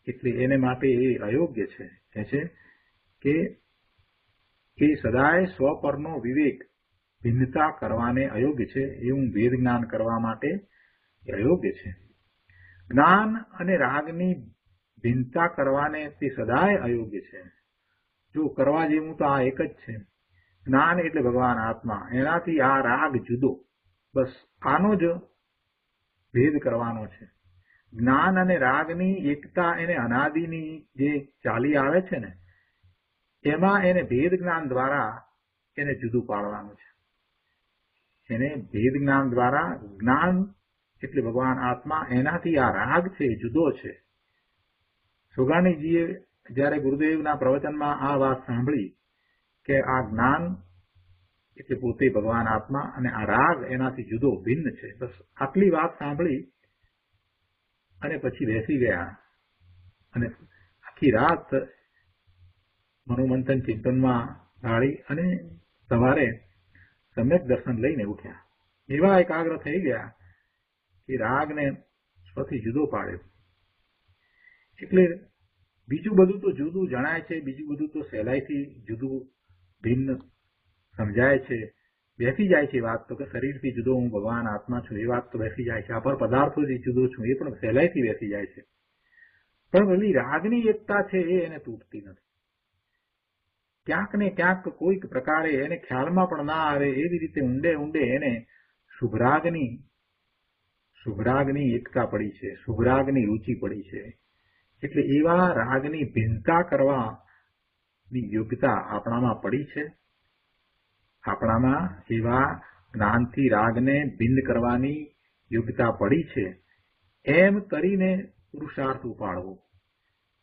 એટલે એને માટે એ અયોગ્ય છે. એ છે કે એ સદાય સ્વ પરનો વિવેક ભિન્નતા કરવાને અયોગ્ય છે, એવું ભેદ જ્ઞાન કરવા માટે અયોગ્ય છે. જ્ઞાન અને રાગની ભિન્નતા કરવાને તે સદાય અયોગ્ય છે. જો કરવા જેવું તો આ એક જ છે. જ્ઞાન એટલે ભગવાન આત્મા, એનાથી આ રાગ જુદો, બસ આનો જ ભેદ કરવાનો છે. જ્ઞાન અને રાગની એકતા એને અનાદિની જે ચાલી આવે છે ને, એમાં એને ભેદ જ્ઞાન દ્વારા એને જુદું પાડવાનું છે. એને ભેદ જ્ઞાન દ્વારા, જ્ઞાન એટલે ભગવાન આત્મા, એનાથી આ રાગ છે જુદો છે. સુગાણીજીએ જયારે ગુરુદેવના પ્રવચનમાં આ વાત સાંભળી કે આ જ્ઞાન એટલે પોતે ભગવાન આત્મા અને આ રાગ એનાથી જુદો ભિન્ન છે, બસ આટલી વાત સાંભળી અને પછી બેસી ગયા અને આખી રાત મનોમંથન ચિંતનમાં ઢાળી અને સવારે સમ્યક દર્શન લઈને ઉઠ્યા. એવા એકાગ્ર થઈ ગયા કે રાગને સ્વથી જુદો પાડ્યો. એટલે બીજું બધું તો જુદું જણાય છે, બીજું બધું તો સહેલાઈથી જુદું ભિન્ન સમજાય છે, બેસી જાય છે વાત તો, કે શરીરથી જુદો હું ભગવાન આત્મા છું એ વાત તો બેસી જાય છે. અપર પદાર્થોથી જુદો છું એ પણ સહેલાઈથી બેસી જાય છે. પણ પેલી રાગની એકતા છે એ એને તૂટતી નથી. ક્યાંક ને ક્યાંક કોઈક પ્રકારે એને ખ્યાલમાં પણ ના આવે એવી રીતે ઊંડે ઊંડે એને શુભરાગની એકતા પડી છે, શુભરાગની રુચિ પડી છે. એટલે એવા રાગની ભિન્નતા કરવાની યોગ્યતા આપણામાં પડી છે. આપણામાં એવા જ્ઞાનથી રાગને ભિન્ન કરવાની યોગ્યતા પડી છે. એમ કરીને પુરુષાર્થ ઉપાડવો.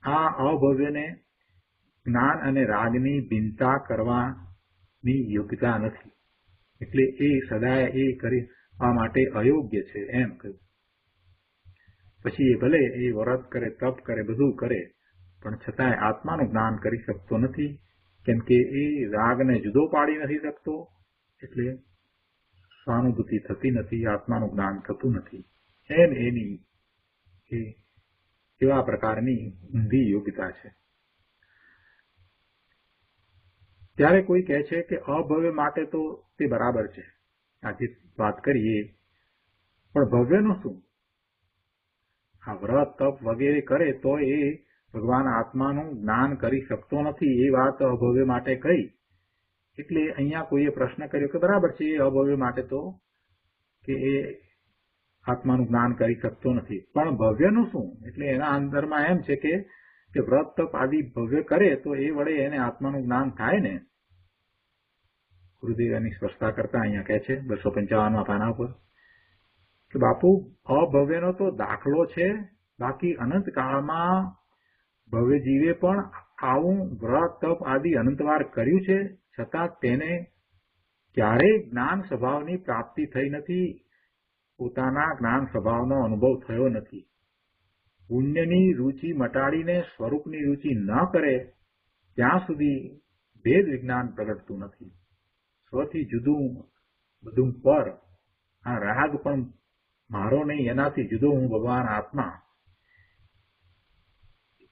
આ અભવ્યને જ્ઞાન અને રાગની ભિન્નતા કરવાની યોગ્યતા નથી, એટલે એ સદાય એ કરવા માટે અયોગ્ય છે એમ કહ્યું. પછી એ ભલે એ વ્રત કરે, તપ કરે, બધું કરે, પણ છતાંય આત્માનું જ્ઞાન કરી શકતો નથી, કેમ કે એ રાગને જુદો પાડી નથી શકતો, એટલે સ્વાનુભૂતિ થતી નથી, આત્માનું જ્ઞાન થતું નથી. એમ એની એવા પ્રકારની ઊંધી યોગ્યતા છે. ત્યારે કોઈ કહે છે કે અભવ્ય માટે તો તે બરાબર છે, આજે વાત કરીએ, પણ ભવ્યનું શું? આ વ્રત તપ વગેરે કરે તો એ ભગવાન આત્માનું જ્ઞાન કરી શકતો નથી, એ વાત અભવ્ય માટે કહી. એટલે અહીંયા કોઈએ પ્રશ્ન કર્યો કે બરાબર છે, એ અભવ્ય માટે તો કે એ આત્માનું જ્ઞાન કરી શકતો નથી, પણ ભવ્યનું શું? એટલે એના અંદરમાં એમ છે કે વ્રત તપ આદિ ભવ્ય કરે તો એ વડે એને આત્માનું જ્ઞાન થાય ને. ગુરુદેવ એની સ્પષ્ટતા કરતા અહીંયા કહે છે 255 પાના ઉપર કે બાપુ અભવ્યનો તો દાખલો છે, બાકી અનંત કાળમાં ભવ્ય જીવે પણ આવું વ્રત તપ આદિ અનંતવાર કર્યું છે, છતાં તેને ક્યારેય જ્ઞાન સ્વભાવની પ્રાપ્તિ થઈ નથી, પોતાના જ્ઞાન સ્વભાવનો અનુભવ થયો નથી. પુણ્યની રુચિ મટાડીને સ્વરૂપની રુચિ ન કરે ત્યાં સુધી ભેદ વિજ્ઞાન પ્રગટતું નથી. સ્વથી જુદું બધું પર, આ રાગ પણ મારો નહીં, એનાથી જુદો હું ભગવાન આત્મા,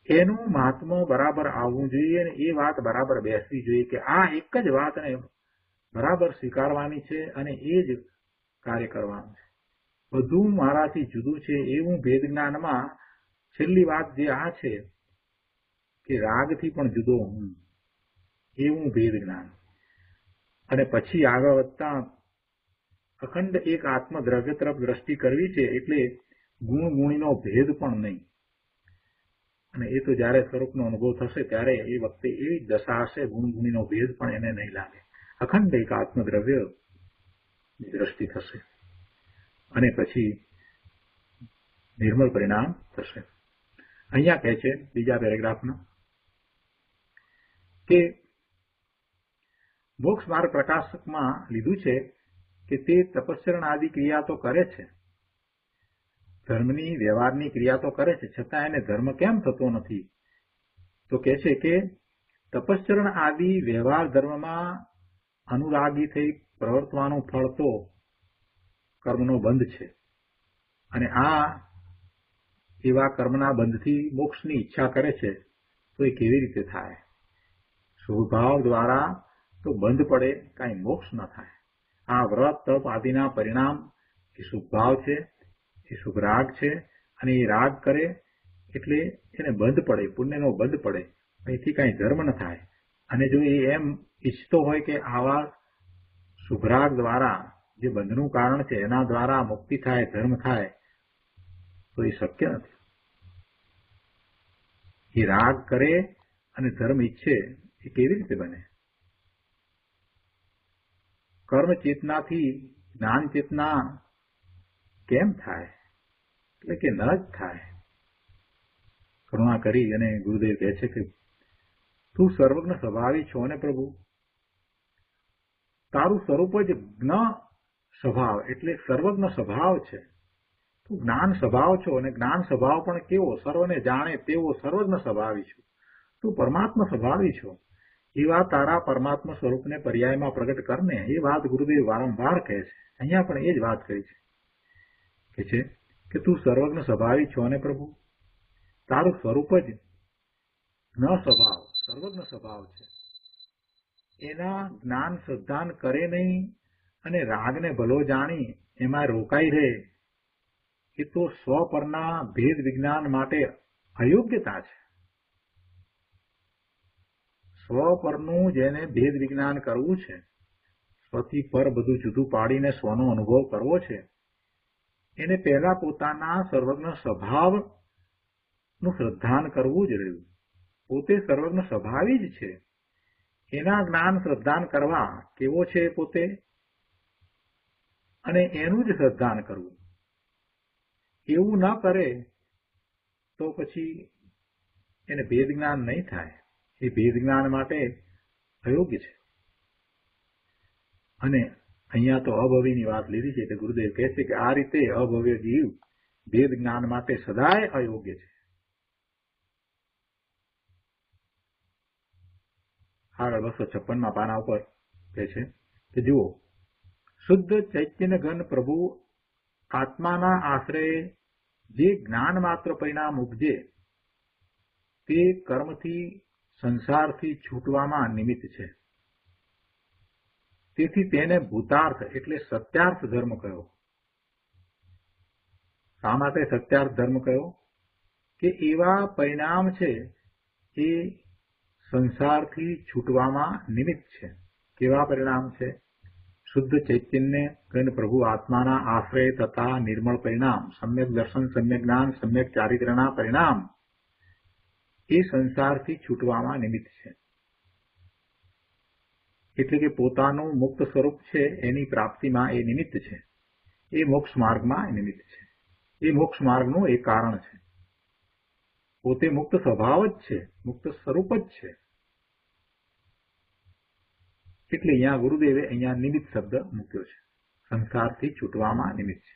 એનું મહાત્મા બરાબર આવવું જોઈએ અને એ વાત બરાબર બેસવી જોઈએ કે આ એક જ વાતને બરાબર સ્વીકારવાની છે અને એ જ કાર્ય કરવાનું છે. બધું મારાથી જુદું છે એવું ભેદ જ્ઞાનમાં છેલ્લી વાત જે આ છે કે રાગથી પણ જુદો હું, એવું ભેદ જ્ઞાન. અને પછી આગળ વધતા અખંડ એક આત્મદ્રવ્ય તરફ દ્રષ્ટિ કરવી છે, એટલે ગુણ ગુણીનો ભેદ પણ નહીં. અને એ તો જયારે સ્વરૂપનો અનુભવ થશે ત્યારે એ વખતે એવી દશા હશે, ગુણ ગુણીનો ભેદ પણ એને નહીં લાગે. અખંડ એક આત્મદ્રવ્ય દ્રષ્ટિ થશે અને પછી નિર્મળ પરિણામ થશે. અહીંયા કહે છે બીજા પેરેગ્રાફમાં કે મોક્ષ માર્ગ પ્રકાશકમાં લીધું છે કે તે તપસ્ચરણ આદિ ક્રિયા તો કરે છે, ધર્મની વ્યવહારની ક્રિયા તો કરે છે, છતાં એને ધર્મ કેમ થતો નથી? તો કહે છે કે તપસ્ચરણ આદિ વ્યવહાર ધર્મમાં અનુરાગી થઈ પ્રવર્તવાનું ફળ તો કર્મનો બંધ છે, અને આ એવા કર્મના બંધથી મોક્ષની ઈચ્છા કરે છે, તો એ કેવી રીતે થાય? સ્વભાવ દ્વારા તો બંધ પડે, કાંઈ મોક્ષ ન થાય. આ વ્રત તપ આદિના પરિણામ એ શુભભાવ છે, એ શુભ રાગ છે, અને એ રાગ કરે એટલે એને બંધ પડે, પુણ્યનો બંધ પડે, અહીંથી કાંઈ ધર્મ ન થાય. અને જો એ એમ ઈચ્છતો હોય કે આવા શુભરાગ દ્વારા જે બંધનું કારણ છે એના દ્વારા મુક્તિ થાય, ધર્મ થાય, તો એ શક્ય નથી. એ રાગ કરે અને ધર્મ ઈચ્છે એ કેવી રીતે બને? કર્મ ચેતનાથી જ્ઞાન ચેતના કેમ થાય? એટલે કે ન જ થાય. કરુણા કરી અને ગુરુદેવ કહે છે કે તું સર્વજ્ઞ સ્વભાવી છો ને પ્રભુ, તારું સ્વરૂપ જ જ્ઞ સ્વભાવ એટલે સર્વજ્ઞ સ્વભાવ છે. તું જ્ઞાન સ્વભાવ છો, અને જ્ઞાન સ્વભાવ પણ કેવો? સર્વને જાણે તેવો સર્વજ્ઞ સ્વભાવી છું. તું પરમાત્મા સ્વભાવી છો. એવા તારા પરમાત્મા સ્વરૂપને પર્યાયમાં પ્રગટ કરને. એ વાત ગુરુદેવ વારંવાર કહે છે. અહીંયા પણ એ જ વાત કહી છે કે તું સર્વજ્ઞ સ્વભાવી છો ને પ્રભુ, તારું સ્વરૂપ જ ન સ્વભાવ સર્વજ્ઞ સ્વભાવ છે. એના જ્ઞાન શ્રદ્ધાન કરે નહીં અને રાગને ભલો જાણી એમાં રોકાઈ રહે, એ તો સ્વ પરના ભેદ વિજ્ઞાન માટે અયોગ્યતા છે. સ્વ પરનું જેને ભેદ વિજ્ઞાન કરવું છે, સ્વથી પર બધું જુદું પાડીને સ્વનો અનુભવ કરવો છે, એને પહેલા પોતાના સર્વજ્ઞ સ્વભાવનું શ્રદ્ધાન કરવું જ રહ્યું. પોતે સર્વજ્ઞ સ્વભાવી જ છે. એના જ્ઞાન શ્રદ્ધાન કરવા કેવો છે પોતે, અને એનું જ શ્રદ્ધાન કરવું. એવું ન કરે તો પછી એને ભેદ જ્ઞાન નહીં થાય. એ ભેદ જ્ઞાન માટે અયોગ્ય છે. અને અહીંયા તો અભવીની વાત લીધી છે, એટલે ગુરુદેવ કહે છે કે આ રીતે અભવ્ય જીવ ભેદ જ્ઞાન માટે સદાય અયોગ્ય છે. આગળ 256 પાના ઉપર કહે છે કે જુઓ, શુદ્ધ ચૈતન્ય ઘન પ્રભુ આત્માના આશ્રયે જે જ્ઞાન માત્ર પરિણામ ઉપજે તે કર્મથી સંસારથી છૂટવામાં નિમિત્ત છે. તેથી તેને ભૂતાર્થ એટલે સત્યાર્થ ધર્મ કહ્યો. શા માટે સત્યાર્થ ધર્મ કહ્યો? કે એવા પરિણામ છે એ સંસારથી છૂટવામાં નિમિત્ત છે. કેવા પરિણામ છે? શુદ્ધ ચૈતન્ય ઘન પ્રભુ આત્માના આશ્રય તથા નિર્મળ પરિણામ, સમ્યક દર્શન, સમ્યક જ્ઞાન, સમ્યક ચારિત્રના પરિણામ એ સંસારથી છૂટવામાં નિમિત્ત છે. એટલે કે પોતાનું મુક્ત સ્વરૂપ છે એની પ્રાપ્તિમાં એ નિમિત્ત છે. એ મોક્ષ માર્ગમાં એ નિમિત્ત છે. એ મોક્ષ માર્ગનું એ કારણ છે. પોતે મુક્ત સ્વભાવ જ છે, મુક્ત સ્વરૂપ જ છે. એટલે અહીંયા ગુરુદેવે અહીંયા નિમિત્ત શબ્દ મૂક્યો છે. સંસારથી છૂટવામાં નિમિત્ત છે.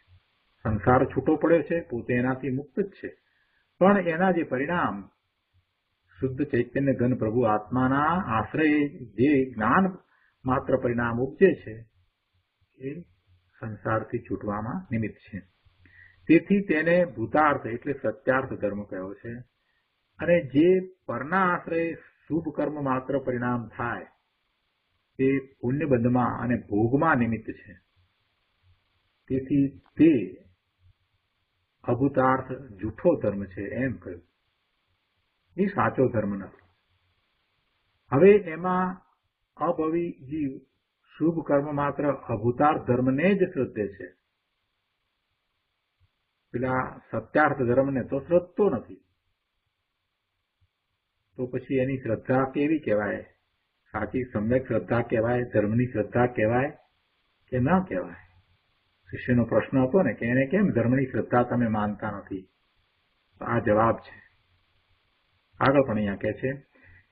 સંસાર છૂટો પડ્યો છે, પોતે એનાથી મુક્ત જ છે, પણ એના જે પરિણામ શુદ્ધ ચૈતન્ય ઘન પ્રભુ આત્માના આશ્રય જે જ્ઞાન માત્ર પરિણામ ઉપજે છે એ સંસારથી છૂટવામાં નિમિત્ત છે. તેથી તેને ભૂતાર્થ એટલે સત્યાર્થ ધર્મ કહ્યો છે. અને જે પરના આશ્રય શુભ કર્મ માત્ર પરિણામ થાય તે પુણ્યબંધમાં અને ભોગમાં નિમિત્ત છે. તેથી તે અભૂતાર્થ જૂઠો ધર્મ છે એમ કહ્યું. એ સાચો ધર્મ નથી. હવે એમાં અભવી જીવ શુભ કર્મ માત્ર અભૂતાર્થ ધર્મને જ શ્રદ્ધે છે. પેલા સત્યાર્થ ધર્મને તો શ્રદ્ધતો નથી. તો પછી એની શ્રદ્ધા કેવી કહેવાય? સાચી સમ્યક શ્રદ્ધા કહેવાય? ધર્મની શ્રદ્ધા કહેવાય કે ન કહેવાય? શિષ્યનો પ્રશ્ન હતો ને કે એને કેમ ધર્મની શ્રદ્ધા તમે માનતા નથી? આ જવાબ છે. આગળ પણ અહીંયા કહે છે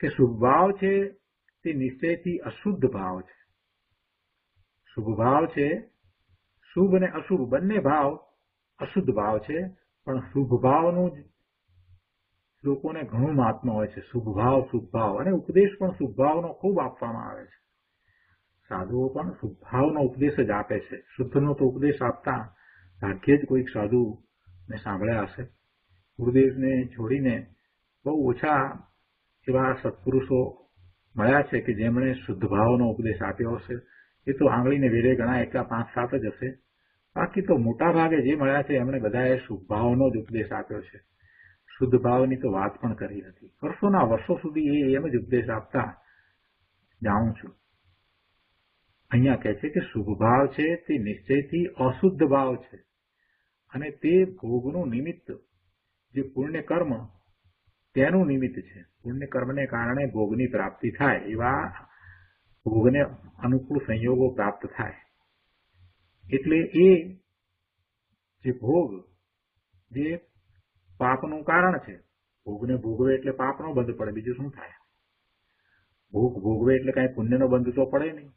કે શુભભાવ છે તે નિશ્ચયથી અશુદ્ધ ભાવ છે. શુભ ભાવ છે, શુભ અને અશુભ બંને ભાવ અશુદ્ધ ભાવ છે, પણ શુભ ભાવનું જ લોકોને ઘણું મહાત્મ્ય હોય છે. શુભ ભાવ અને ઉપદેશ પણ શુભ ભાવનો ખૂબ આપવામાં આવે છે. સાધુઓ પણ શુભ ભાવનો ઉપદેશ જ આપે છે. શુદ્ધનો તો ઉપદેશ આપતા ભાગ્યે જ કોઈક સાધુ ને સાંભળ્યા હશે. ગુરુદેવને છોડીને બહુ ઓછા એવા સત્પુરુષો મળ્યા છે કે જેમણે શુદ્ધ ભાવનો ઉપદેશ આપ્યો હશે. એ તો આંગળીને વેરે ગણાય એટલા 5-7 જ હશે. બાકી તો મોટા ભાગે જે મળ્યા છે એમણે બધાએ શુભ ભાવનો જ ઉપદેશ આપ્યો છે. શુદ્ધ ભાવની તો વાત પણ કરી નથી. વર્ષોના વર્ષો સુધી એમ જ ઉપદેશ આપતા જાણું છું. અહીંયા કહે છે કે શુભ ભાવ છે તે નિશ્ચયથી અશુદ્ધ ભાવ છે અને તે ભોગનું નિમિત્ત જે પુણ્ય કર્મ તેનું નિમિત્ત છે. પુણ્ય કર્મને કારણે ભોગની પ્રાપ્તિ થાય, એવા ભોગને અનુકૂળ સંયોગો પ્રાપ્ત થાય. એટલે એ જે ભોગ જે પાપનું કારણ છે, ભોગને ભોગવે એટલે પાપનો બંધ પડે, બીજું શું થાય? ભોગ ભોગવે એટલે કઈ પુણ્યનો બંધ તો પડે નહીં.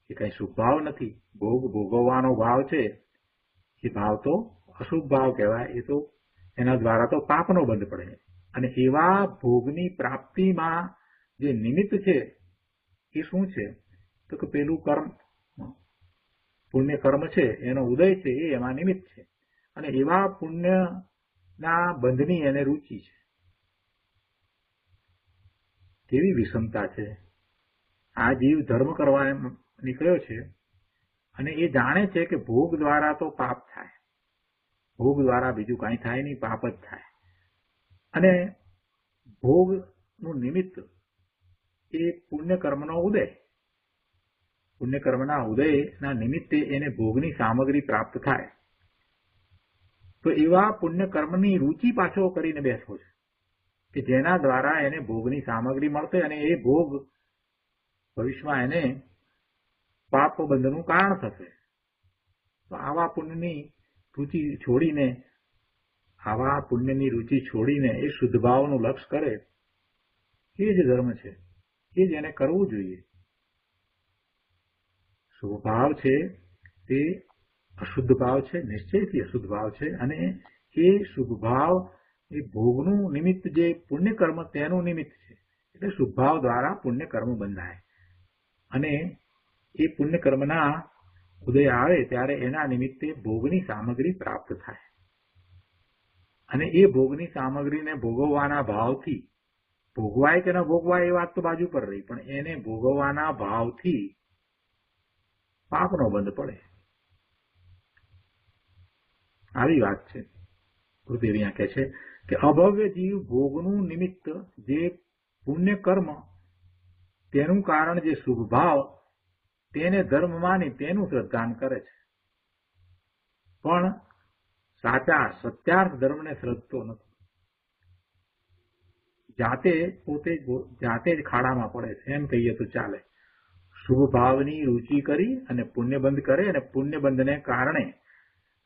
એ કઈ શુભ ભાવ નથી. ભોગ ભોગવવાનો ભાવ છે, એ ભાવ તો અશુભ ભાવ કહેવાય. એ તો એના દ્વારા તો પાપનો બંધ પડે. અને એવા ભોગની પ્રાપ્તિમાં જે નિમિત્ત છે એ શું છે? તો કે પેલું કર્મ, પુણ્ય કર્મ છે એનો ઉદય છે, એ એમાં નિમિત્ત છે. અને એવા પુણ્યના બંધની એને રુચિ છે. કેવી વિષમતા છે! આ જીવ ધર્મ કરવા એમ નીકળ્યો છે અને એ જાણે છે કે ભોગ દ્વારા તો પાપ થાય, ભોગ દ્વારા બીજું કાંઈ થાય નહીં, પાપ જ થાય. અને ભોગનું નિમિત્ત એ પુણ્યકર્મનો ઉદય, પુણ્યકર્મના ઉદયના નિમિત્તે એને ભોગની સામગ્રી પ્રાપ્ત થાય. તો એવા પુણ્યકર્મની રુચિ પાછો કરીને બેસવો છે કે જેના દ્વારા એને ભોગની સામગ્રી મળશે અને એ ભોગ ભવિષ્યમાં એને પાપ બંધનું કારણ થશે. તો આવા પુણ્યની રુચિ છોડીને એ શુદ્ધ ભાવનું લક્ષ્ય કરે, એ જ ધર્મ છે. એ જ એને કરવું જોઈએ. શુભ ભાવ છે તે અશુદ્ધ ભાવ છે, નિશ્ચયથી અશુદ્ધ ભાવ છે. અને એ શુભ ભાવ એ ભોગનું નિમિત્ત જે પુણ્યકર્મ તેનું નિમિત્ત છે. એટલે શુભ ભાવ દ્વારા પુણ્યકર્મ બંધાય અને એ પુણ્યકર્મના ઉદય આવે ત્યારે એના નિમિત્તે ભોગની સામગ્રી પ્રાપ્ત થાય. અને એ ભોગની સામગ્રીને ભોગવવાના ભાવથી, ભોગવાય કે ન ભોગવાય એ વાત તો બાજુ પર રહી, પણ એને ભોગવવાના ભાવથી પાપનો બંધ પડે. આવી વાત છે. ગુરુદેવ અહીંયા કહે છે કે અભવ્ય જીવ ભોગનું નિમિત્ત જે પુણ્ય કર્મ તેનું કારણ જે શુભ ભાવ તેને ધર્મ માની તેનું શ્રદ્ધાન કરે છે, પણ સાચા સત્યાર્થ ધર્મને શ્રદ્ધતો નથી. જાતે જ ખાડામાં પડે છે એમ કહીએ તો ચાલે. શુભ ભાવની રુચિ કરી અને પુણ્યબંધ કરે, અને પુણ્યબંધને કારણે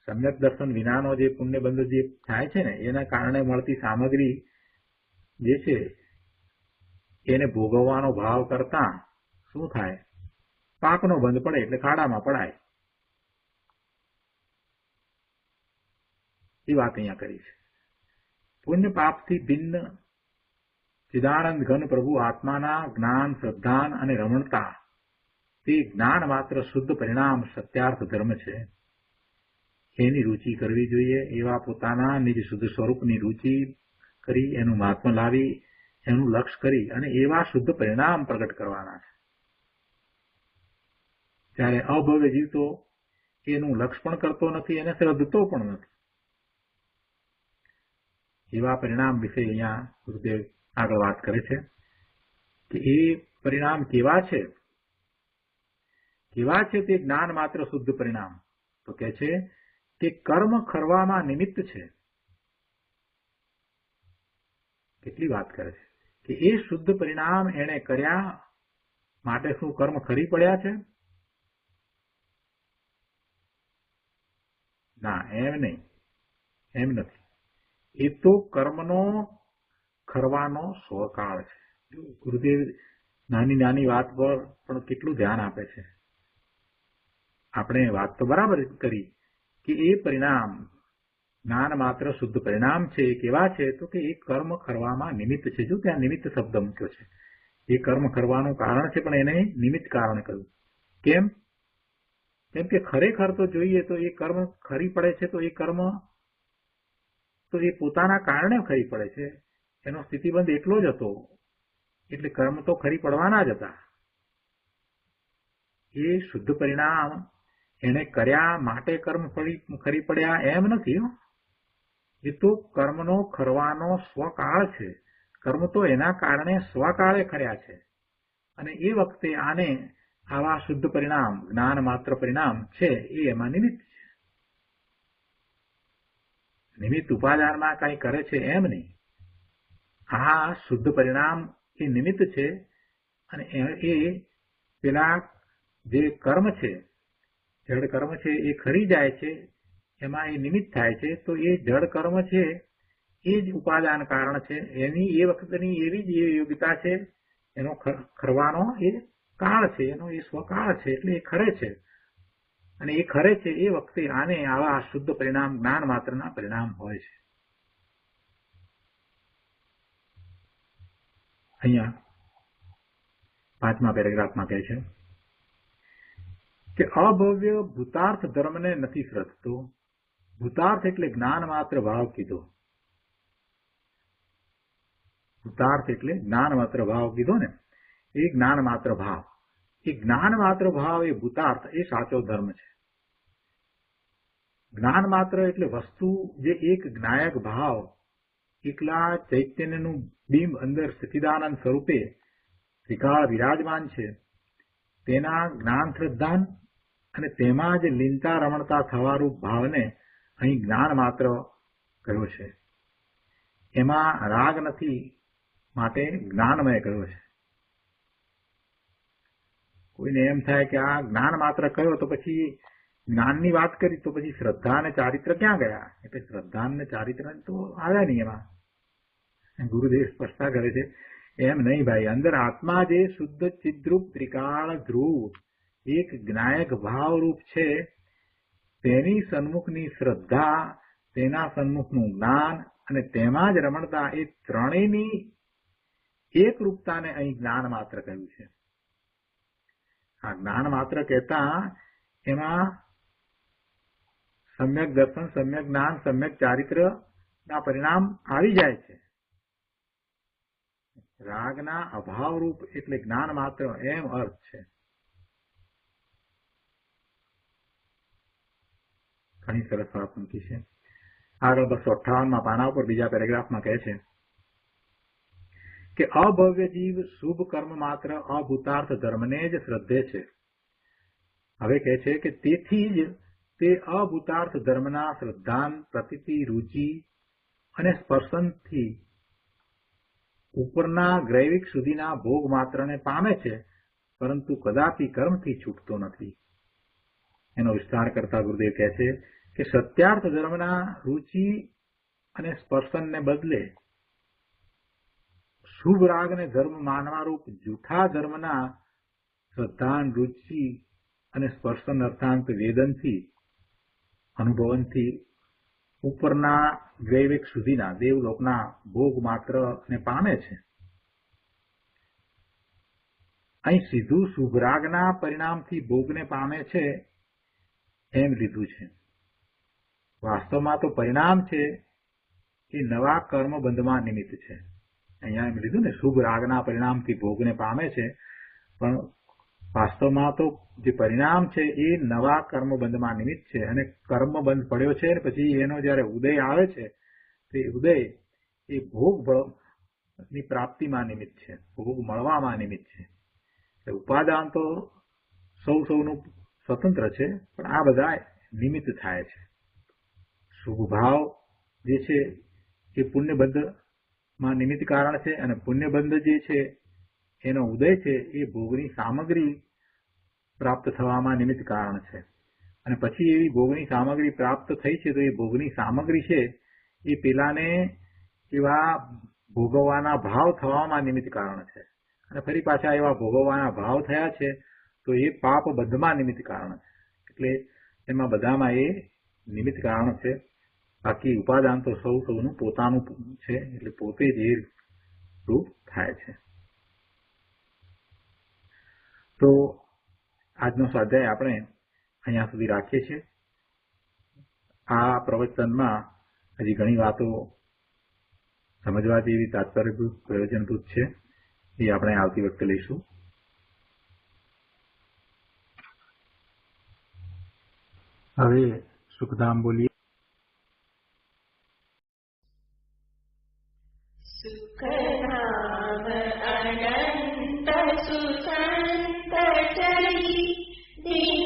સમ્યક દર્શન વિનાનો જે પુણ્યબંધ જે થાય છે ને એના કારણે મળતી સામગ્રી જે છે એને ભોગવવાનો ભાવ કરતા શું થાય? પાપનો બંધ પડે એટલે ખાડામાં પડાય. એ વાત અહીંયા કરી છે. પુણ્ય પાપથી ભિન્ન ચિદાનંદ ઘન પ્રભુ આત્માના જ્ઞાન, શ્રદ્ધાન અને રમણતા, તે જ્ઞાન માત્ર શુદ્ધ પરિણામ સત્યાર્થ ધર્મ છે. એની રુચિ કરવી જોઈએ. એવા પોતાના નિજ શુદ્ધ સ્વરૂપની રુચિ કરી, એનું મહાત્મ્ય લાવી, એનું લક્ષ્ય કરી અને એવા શુદ્ધ પરિણામ પ્રગટ કરવાના છે. ત્યારે અભવ્ય જીવ તો એનું લક્ષ્ય પણ કરતો નથી, એને શ્રદ્ધતો પણ નથી. એવા પરિણામ વિશે અહીંયા ગુરુદેવ આગળ વાત કરે છે કે એ પરિણામ કેવા છે તે જ્ઞાન માત્ર શુદ્ધ પરિણામ. તો કે છે કે કર્મ ખરવામાં નિમિત્ત છે. કેટલી વાત કરે છે કે એ શુદ્ધ પરિણામ એને કર્યા માટે શું કર્મ ખરી પડ્યા છે? ના, એમ નહીં, એમ નથી. એ તો કર્મનો ખરવાનો સ્વકાળ છે. ગુરુદેવ નાની નાની વાત પર પણ કેટલું ધ્યાન આપે છે. આપણે વાત તો બરાબર કરી કે એ પરિણામ જ્ઞાન માત્ર શુદ્ધ પરિણામ છે. એ કેવા છે તો કે એ કર્મ કરવામાં નિમિત્ત છે. જો ત્યાં નિમિત્ત શબ્દ મૂક્યો છે. એ કર્મ કરવાનું કારણ છે, પણ એને નિમિત્ત કારણ કહ્યું. કેમ? કેમ કે ખરેખર તો જોઈએ તો એ કર્મ ખરી પડે છે તો એ કર્મ તો એ પોતાના કારણે ખરી પડે છે. એનો સ્થિતિબંધ એટલો જ હતો, એટલે કર્મ તો ખરી પડવાના જ હતા. એ શુદ્ધ પરિણામ એને કર્યા માટે કર્મ ખરી પડ્યા એમ નથી. એ તો કર્મનો ખરવાનો સ્વકાળ છે. કર્મ તો એના કારણે સ્વકાળે ખર્યા છે, અને એ વખતે આને આવા શુદ્ધ પરિણામ જ્ઞાન માત્ર પરિણામ છે એ એમાં નિમિત્ત છે. નિમિત્ત ઉપાદાનમાં કઈ કરે છે એમ નહીં. આ શુદ્ધ પરિણામ એ નિમિત્ત છે, અને એ પેલા જે કર્મ છે, જડ કર્મ છે, એ ખરી જાય છે, એમાં એ નિમિત્ત થાય છે. તો એ જડ કર્મ છે એ જ ઉપાદાન કારણ છે. એની એ વખતની એવી જ યોગ્યતા છે, એનો ખરવાનો એ કાળ છે, એનો એ સ્વકાળ છે, એટલે એ ખરે છે. અને એ ખરે છે એ વખતે આને આવા શુદ્ધ પરિણામ જ્ઞાન માત્રના પરિણામ હોય છે. અહીંયા 5મા પેરેગ્રાફમાં કહે છે કે અભવ્ય ભૂતાર્થ ધર્મને નથી શ્રદ્ધતો. ભૂતાર્થ એટલે જ્ઞાન માત્ર ભાવ કીધો. ભૂતાર્થ એટલે જ્ઞાન માત્ર ભાવ કીધો ને, એ જ્ઞાન માત્ર ભાવ. એ જ્ઞાન માત્ર ભાવ એ ભૂતાર્થ એ સાચો ધર્મ છે. જ્ઞાન માત્ર એટલે વસ્તુ જે એક જ્ઞાયક ભાવ એકલા ચૈતન્યનું બિંબ અંદર સ્થિતિદાનંદ સ્વરૂપે ત્રિકાળ વિરાજમાન છે, તેના જ્ઞાન શ્રદ્ધાન અને તેમાં જ લીનતા રમણતા થવારૂપ ભાવને અહીં જ્ઞાન માત્ર કહ્યો છે. એમાં રાગ નથી, માટે જ્ઞાનમય કહ્યો છે. કોઈને એમ થાય કે આ જ્ઞાન માત્ર કહ્યો તો પછી જ્ઞાનની વાત કરી તો પછી શ્રદ્ધા અને ચારિત્ર ક્યાં ગયા? એટલે શ્રદ્ધા અને ચારિત્ર તો આવ્યા નહીં એમાં. ગુરુદેવ સ્પષ્ટતા કરે છે એમ નહીં ભાઈ. અંદર આત્મા જે શુદ્ધ ચિદ્રુપ ત્રિકાળ ધ્રુવ એક જ્ઞાયક ભાવરૂપ છે, તેની સન્મુખની શ્રદ્ધા, તેના સન્મુખનું જ્ઞાન અને તેમાં જ રમણતા, એ ત્રણેયની એક રૂપતાને અહીં જ્ઞાન માત્ર કહ્યું છે. આ જ્ઞાન માત્ર કહેતા એમાં સમ્યક દર્શન, સમ્યક જ્ઞાન, સમ્યક ચારિત્ર ના પરિણામ આવી જાય છે. રાગના અભાવ રૂપ એટલે જ્ઞાન માત્ર એમ અર્થ છે. ઘણી સરસ વાત મૂકી છે. આગળ 258માં પાના ઉપર બીજા પેરેગ્રાફમાં કહે છે કે અભવ્ય જીવ શુભ કર્મ માત્ર અભૂતાર્થ ધર્મને જ શ્રદ્ધે છે. હવે કહે છે કે તેથી જ તે અભૂતાર્થ ધર્મના શ્રદ્ધાન, પ્રતીતિ, રુચિ અને સ્પર્શનથી ઉપરના ગ્રૈવિક સુધીના ભોગ માત્રને પામે છે, પરંતુ કદાપી કર્મથી છૂટતો નથી. એનો વિસ્તાર કરતા ગુરુદેવ કહે છે કે સત્યાર્થ ધર્મના રુચિ અને સ્પર્શનને બદલે શુભ રાગને ધર્મ માનવારૂપ જૂઠા ધર્મના શ્રદ્ધાન, રુચિ અને સ્પર્શન અર્થાંત વેદનથી, અનુભવનથી ઉપરના ગ્રૈવિક સુધીના દેવલોકના ભોગ માત્ર ને પામે છે. અહીં સીધું શુભ રાગના પરિણામથી ભોગને પામે છે એમ લીધું છે. વાસ્તવમાં તો પરિણામ છે એ નવા કર્મબંધમાં નિમિત્ત છે. અહીંયા એમ લીધું ને શુભ રાગના પરિણામથી ભોગને પામે છે, પણ વાસ્તવમાં તો જે પરિણામ છે એ નવા કર્મબંધમાં નિમિત્ત છે. અને કર્મબંધ પડ્યો છે, પછી એનો જયારે ઉદય આવે છે તે ઉદય એ ભોગની પ્રાપ્તિમાં નિમિત્ત છે, ભોગ મળવામાં નિમિત્ત છે. ઉપાદાન તો સૌનું સ્વતંત્ર છે, પણ આ બધા નિમિત્ત થાય છે. શુભ ભાવ જે છે એ પુણ્યબંધમાં નિમિત્ત કારણ છે, અને પુણ્યબંધ જે છે એનો ઉદય છે એ ભોગની સામગ્રી પ્રાપ્ત થવામાં નિમિત્ત કારણ છે. અને પછી એવી ભોગની સામગ્રી પ્રાપ્ત થઈ છે તો એ ભોગની સામગ્રી છે એ પેલાને એવા ભોગવવાના ભાવ થવામાં નિમિત્ત કારણ છે. અને ફરી પાછા એવા ભોગવવાના ભાવ થયા છે તો એ પાપ બંધમાં નિમિત્ત કારણ છે. એટલે એમાં બધામાં એ નિમિત્ત કારણ છે. બાકી ઉપાદાન તો સૌનું પોતાનું છે, એટલે પોતે જ એ રૂપ થાય છે. તો આજનો સ્વાધ્યાય આપણે અહીંયા સુધી રાખીએ છીએ. આ પ્રવચનમાં હજી ઘણી વાતો સમજવા જેવી, તાત્પર્યભૂત, પ્રયોજનભૂત છે. એ આપણે આવતી વખતે લઈશું. હવે સુખધામ બોલીએ. સુખધામ અનંત સુસંત ચરી દિન